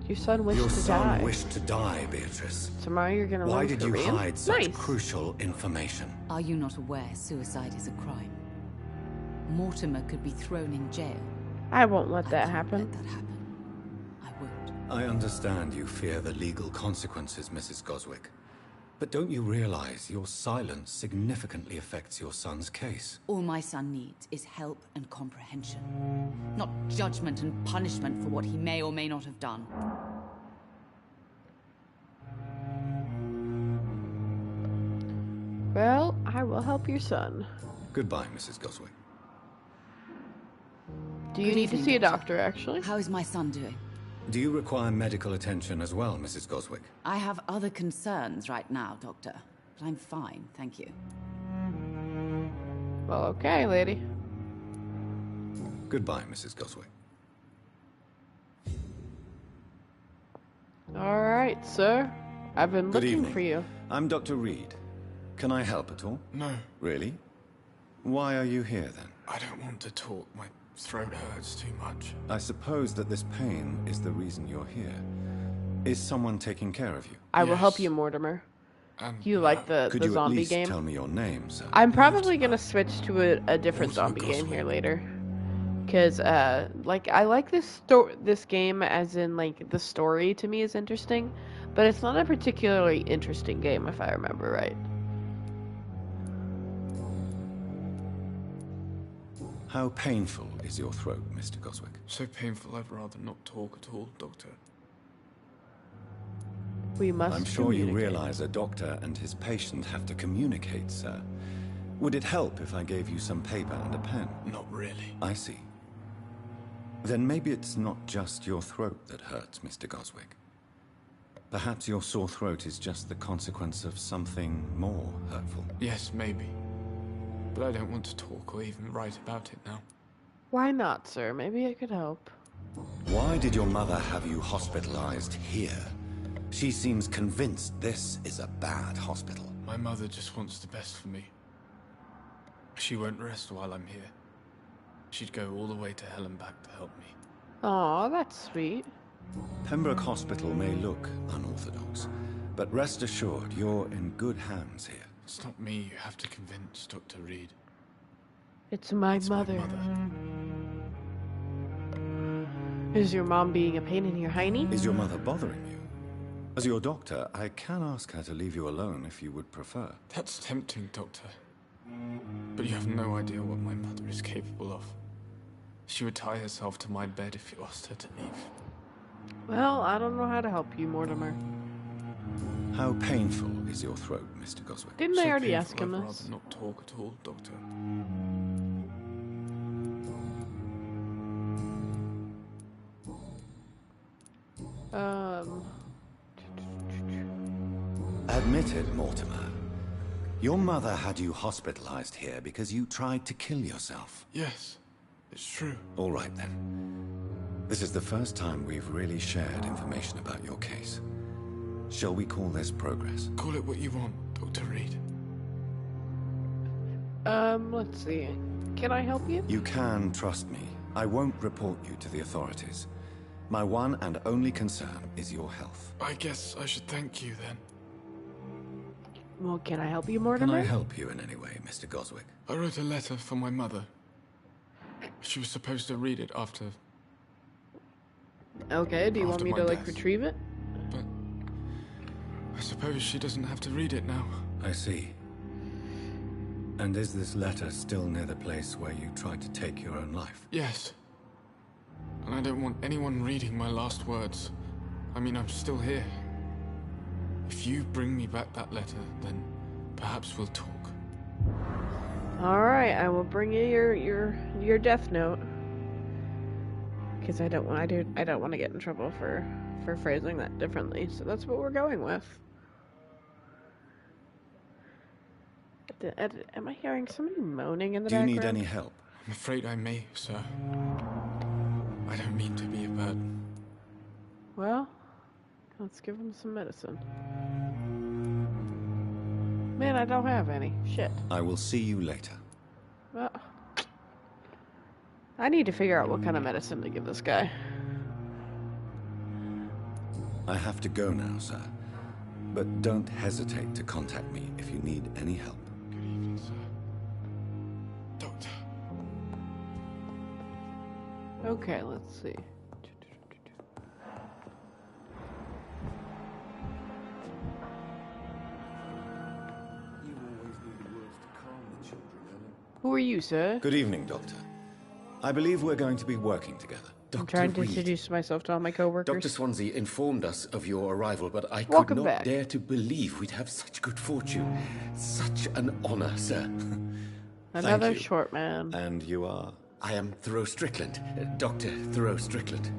Your son wished Your to son die. wished to die, Beatrice. Tomorrow you're gonna Why learn did you Korean? hide such Nice. crucial information? Are you not aware suicide is a crime? Mortimer could be thrown in jail. I won't let that happen. I understand you fear the legal consequences, Mrs. Goswick. But don't you realize your silence significantly affects your son's case? All my son needs is help and comprehension, not judgment and punishment for what he may or may not have done. Well, I will help your son. Goodbye, Mrs. Goswick. Do you need to see a doctor, actually? How is my son doing? Do you require medical attention as well, Mrs. Goswick? I have other concerns right now, Doctor. But I'm fine, thank you. Well, okay, lady. Goodbye, Mrs. Goswick. All right, sir. I've been Good looking evening. for you. I'm Dr. Reed. Can I help at all? No. Really? Why are you here, then? I don't want to talk. My throat hurts too much. I suppose that this pain is the reason you're here. Is someone taking care of you? I will help you, Mortimer. You like the Could you zombie at least game? tell me your name, sir? I'm probably gonna switch to a different zombie game here later, cause like I like this game as in like the story to me is interesting, but it's not a particularly interesting game if I remember right. How painful is your throat, Mr. Goswick? So painful I'd rather not talk at all, Doctor. We must I'm sure you communicate. realize a doctor and his patient have to communicate, sir. Would it help if I gave you some paper and a pen? Not really. I see. Then maybe it's not just your throat that hurts, Mr. Goswick. Perhaps your sore throat is just the consequence of something more hurtful. Yes, maybe. But I don't want to talk or even write about it now. Why not, sir? Maybe I could help. Why did your mother have you hospitalized here? She seems convinced this is a bad hospital. My mother just wants the best for me. She won't rest while I'm here. She'd go all the way to hell and back to help me. Aw, that's sweet. Pembroke Hospital may look unorthodox, but rest assured you're in good hands here. It's not me you have to convince, Dr. Reed. It's my mother. Is your mom being a pain in your hiney? Is your mother bothering you? As your doctor, I can ask her to leave you alone if you would prefer. That's tempting, Doctor. But you have no idea what my mother is capable of. She would tie herself to my bed if you asked her to leave. Well, I don't know how to help you, Mortimer. How painful is your throat, Mr. Goswick? Didn't I already ask him I'd this? rather not talk at all, Doctor. Admitted, Mortimer. Your mother had you hospitalized here because you tried to kill yourself. Yes, it's true. All right, then. This is the first time we've really shared information about your case. Shall we call this progress? Call it what you want, Dr. Reed. Let's see. Can I help you? You can trust me. I won't report you to the authorities. My one and only concern is your health. I guess I should thank you then. Well, can I help you, Can Mortimer? I help you in any way, Mr. Goswick? I wrote a letter for my mother. She was supposed to read it after... Okay, do you want after me my to, like, death. retrieve it? But I suppose she doesn't have to read it now. I see. And is this letter still near the place where you tried to take your own life? Yes. And I don't want anyone reading my last words. I mean, I'm still here. If you bring me back that letter, then perhaps we'll talk. All right, I will bring you your death note. Because I don't want to get in trouble for phrasing that differently. So that's what we're going with. Am I hearing somebody moaning in the Do you background? need any help? I'm afraid I may, sir. I don't mean to be a burden. Well, let's give him some medicine. Man, I don't have any. Shit. I will see you later. Well, I need to figure out what kind of medicine to give this guy. I have to go now, sir. But don't hesitate to contact me if you need any help. Good evening, sir. Doctor. Okay, let's see. You always need words to calm the children, Ellen. Who are you, sir? Good evening, Doctor. I believe we're going to be working together. I'm trying to introduce myself to all my coworkers. Dr. Swansea informed us of your arrival, but I could Welcome not back. dare to believe we'd have such good fortune. Such an honor, sir. Another Thank you. short man. And you are? I am Thoreau Strickland, Dr. Thoreau Strickland.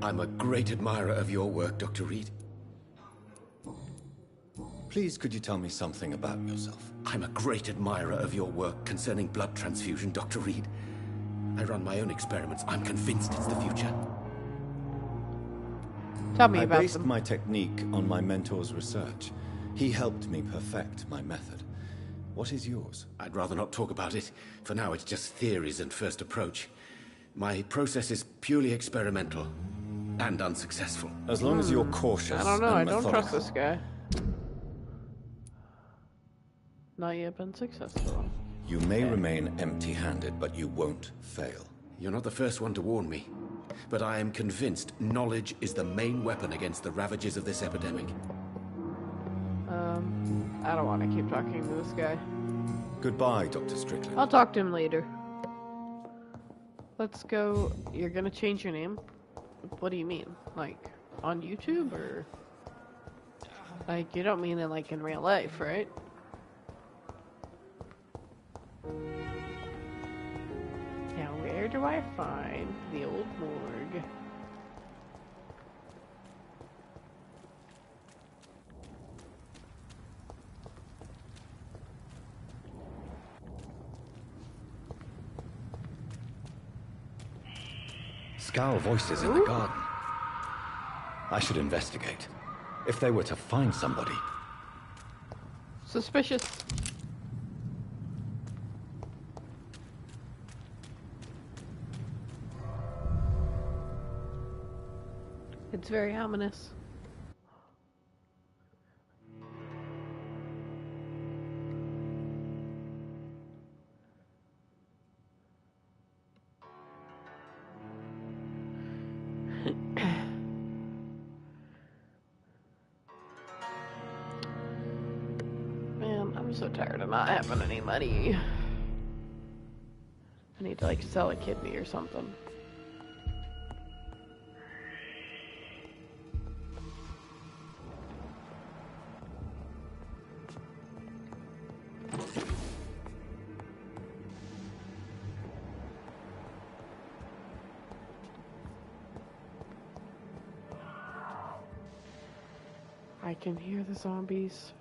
I'm a great admirer of your work, Dr. Reed. Please, could you tell me something about yourself? I'm a great admirer of your work concerning blood transfusion, Dr. Reed. I run my own experiments. I'm convinced it's the future. Tell me I about based them. my technique on my mentor's research. He helped me perfect my method. What is yours? I'd rather not talk about it. For now, it's just theories and first approach. My process is purely experimental and unsuccessful. As long as you're cautious. I don't know. I and don't trust methodical. this guy. Not yet been successful. You may remain empty-handed, but you won't fail. You're not the first one to warn me, but I am convinced knowledge is the main weapon against the ravages of this epidemic. I don't want to keep talking to this guy. Goodbye, Dr. Strickland. I'll talk to him later. Let's go. You're gonna change your name? What do you mean? Like, on YouTube, or? Like, you don't mean it like in real life, right? Now, where do I find the old morgue? Scowl voices in the garden. I should investigate. If they were to find somebody. Suspicious. It's very ominous. Man, I'm so tired of not having any money. I need to like sell a kidney or something. I can hear the zombies.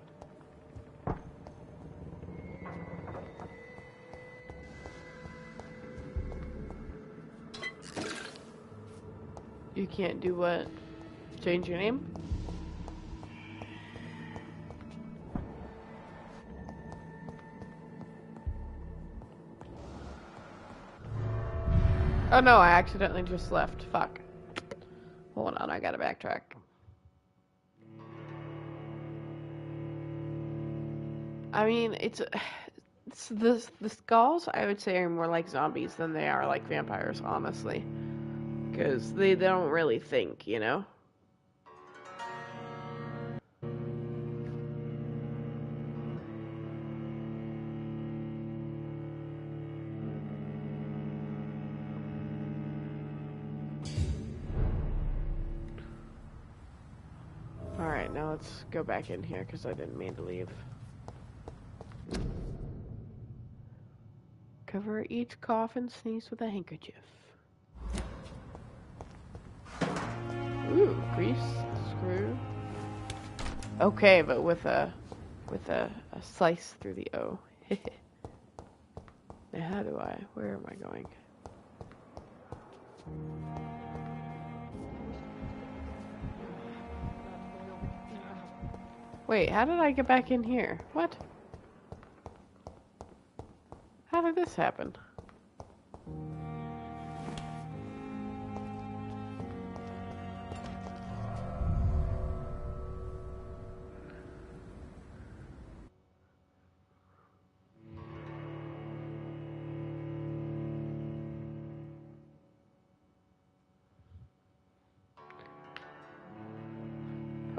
You can't do what? Change your name? Oh no, I accidentally just left. Fuck. Hold on, I gotta backtrack. I mean, it's the skulls, I would say, are more like zombies than they are like vampires, honestly. Because they don't really think, you know? Alright, now let's go back in here because I didn't mean to leave. Cover each cough and sneeze with a handkerchief. Ooh, grease, screw. Okay, but with a slice through the O. Now how do I? Where am I going? Wait, how did I get back in here? What? How did this happen?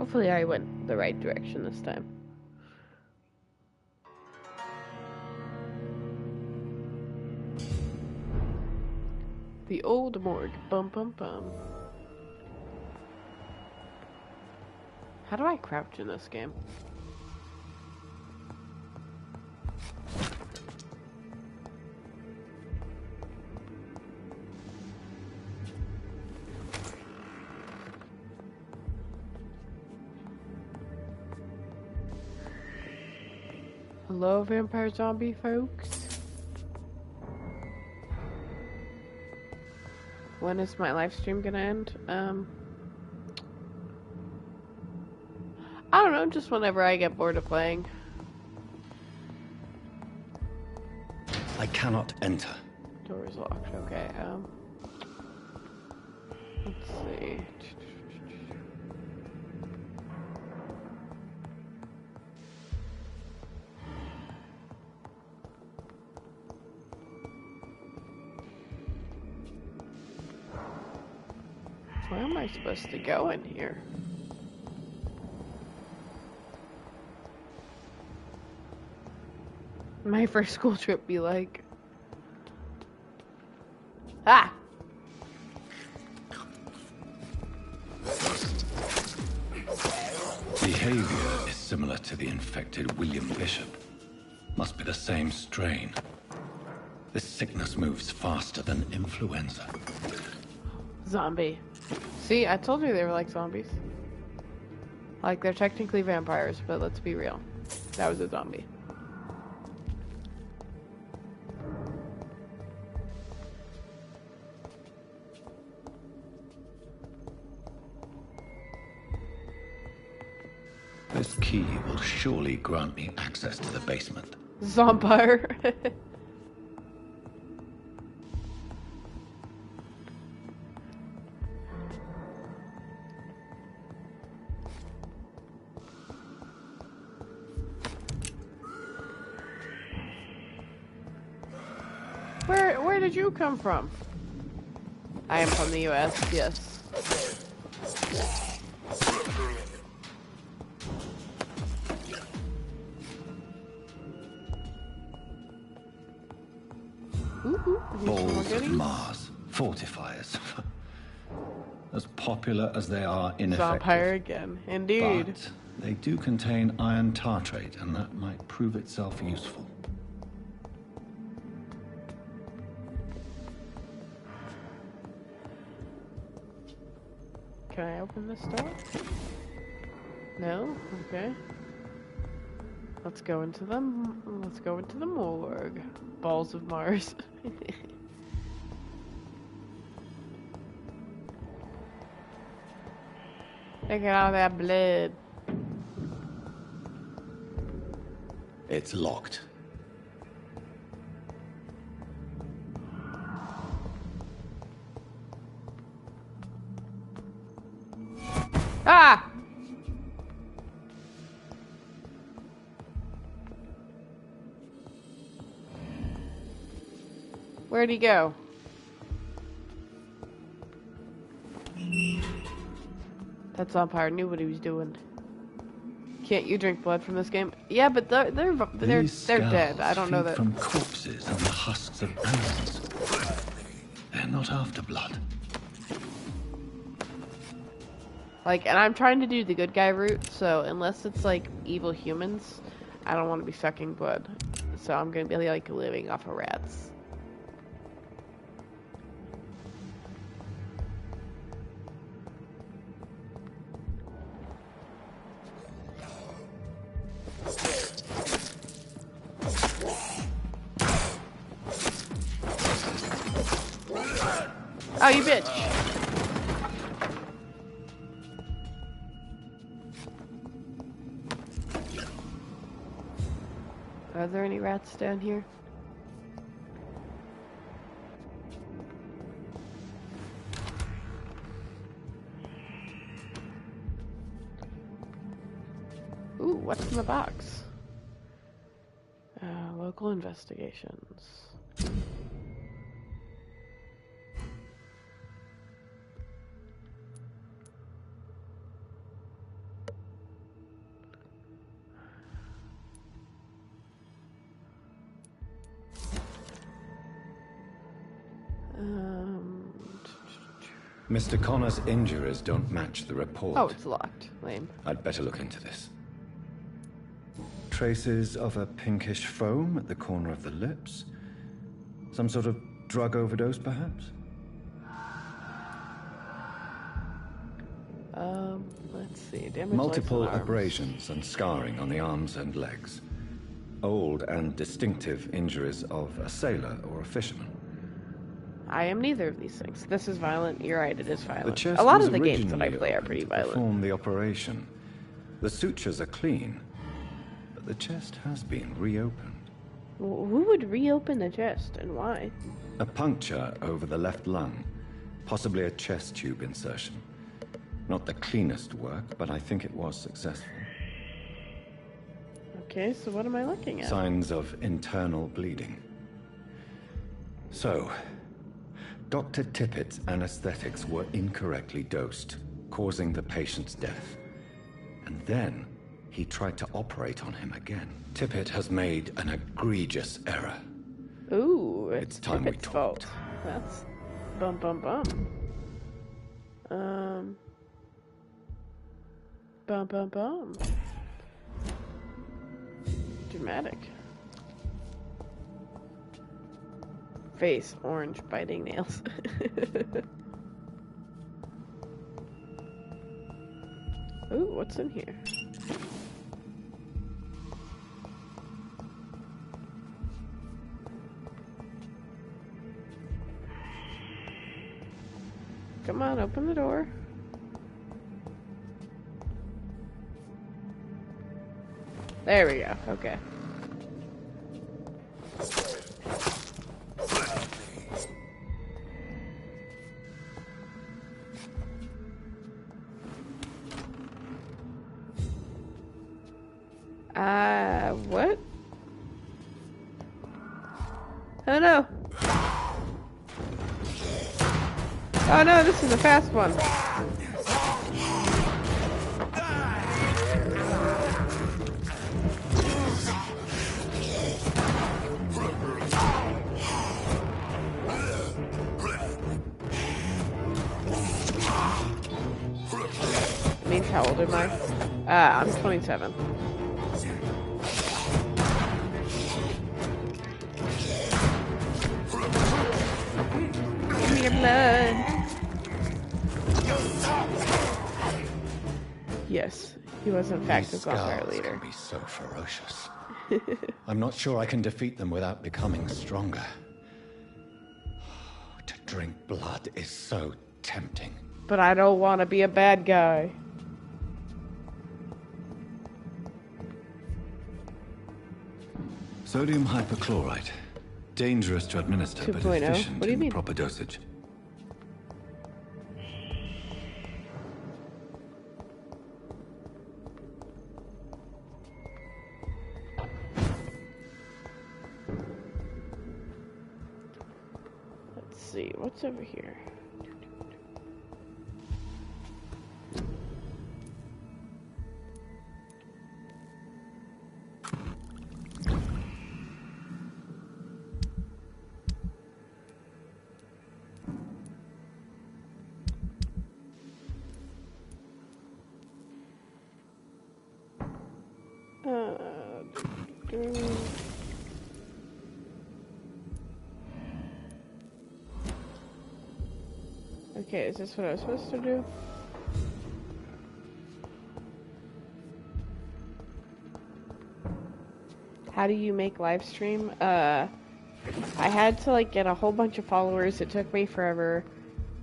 Hopefully I went the right direction this time. The old morgue. Bum bum bum. How do I crouch in this game? Hello, vampire zombie folks. When is my live stream gonna end? I don't know, just whenever I get bored of playing. I cannot enter. Door is locked, okay, let's see. Where am I supposed to go in here? My first school trip be like... Ah! Behavior is similar to the infected William Bishop. Must be the same strain. This sickness moves faster than influenza. Zombie. See, I told you they were like zombies. Like, they're technically vampires, but let's be real. That was a zombie. This key will surely grant me access to the basement. Zombire. Where did you come from? I am from the US, yes. Balls of Mars, fortifiers. As popular as they are ineffective. Vampire again, indeed. But they do contain iron tartrate, and that might prove itself useful. Can I open this door? No? Okay. Let's go into the morgue. Balls of Mars. Look at all that blood. It's locked. Ah! Where'd he go? That vampire knew what he was doing. Can't you drink blood from this game? Yeah, but they're dead. I don't know that. From corpses and the husks of animals. They're not after blood. Like, and I'm trying to do the good guy route, so unless it's like evil humans, I don't want to be sucking blood. So I'm gonna be like living off of rats. Oh, you bitch. Are there any rats down here? Ooh, what's in the box? Local investigations. Mr. Connor's injuries don't match the report. Oh, it's locked. Lame. I'd better look into this. Traces of a pinkish foam at the corner of the lips. Some sort of drug overdose, perhaps? Let's see. Damage Multiple legs and arms. abrasions and scarring on the arms and legs. Old and distinctive injuries of a sailor or a fisherman. I am neither of these things. This is violent. You're right, it is violent. The chest A lot was of the games that I originally play are opened pretty to violent. perform the operation. The sutures are clean, but the chest has been reopened. Who would reopen the chest and why? A puncture over the left lung, possibly a chest tube insertion. Not the cleanest work, but I think it was successful. Okay, so what am I looking at? Signs of internal bleeding. So, Dr. Tippett's anesthetics were incorrectly dosed, causing the patient's death. And then he tried to operate on him again. Tippett has made an egregious error. Ooh, It's time we Tippett's talked. fault. That's bum bum bum. Bum bum bum. Dramatic. Face orange, biting nails. Ooh, what's in here? Come on, open the door. There we go, okay. What? Oh no! Oh no, this is a fast one. Means how old am I? I'm 27. Give me your blood. Yes, he was in fact a vampire leader. Can be so ferocious. I'm not sure I can defeat them without becoming stronger. To drink blood is so tempting. But I don't want to be a bad guy. Sodium hypochlorite. Dangerous to administer, but 2.0? efficient What do you in mean? proper dosage. Let's see, what's over here? Okay, is this what I was supposed to do? How do you make live stream? I had to like get a whole bunch of followers. It took me forever.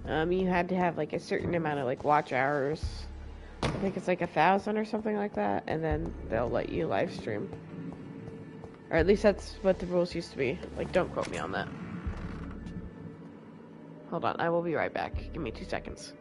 You had to have like a certain amount of like watch hours. I think it's like 1,000 or something like that, and then they'll let you live stream. Or at least that's what the rules used to be. Like, don't quote me on that. Hold on, I will be right back. Give me 2 seconds.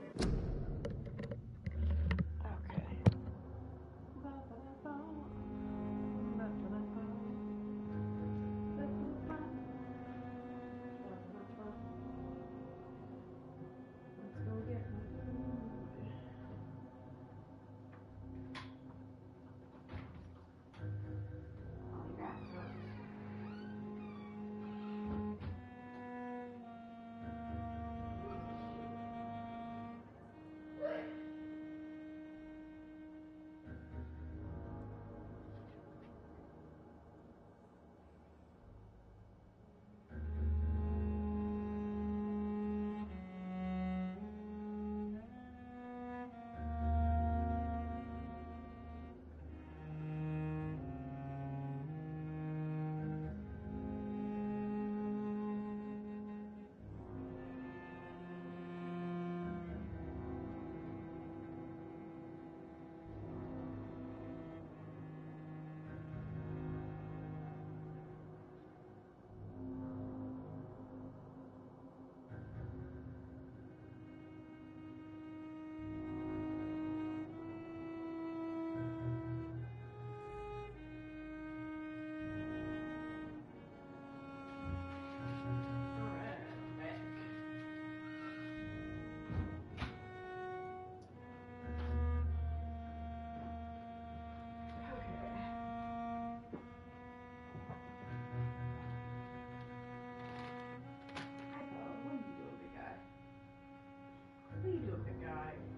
looking guy.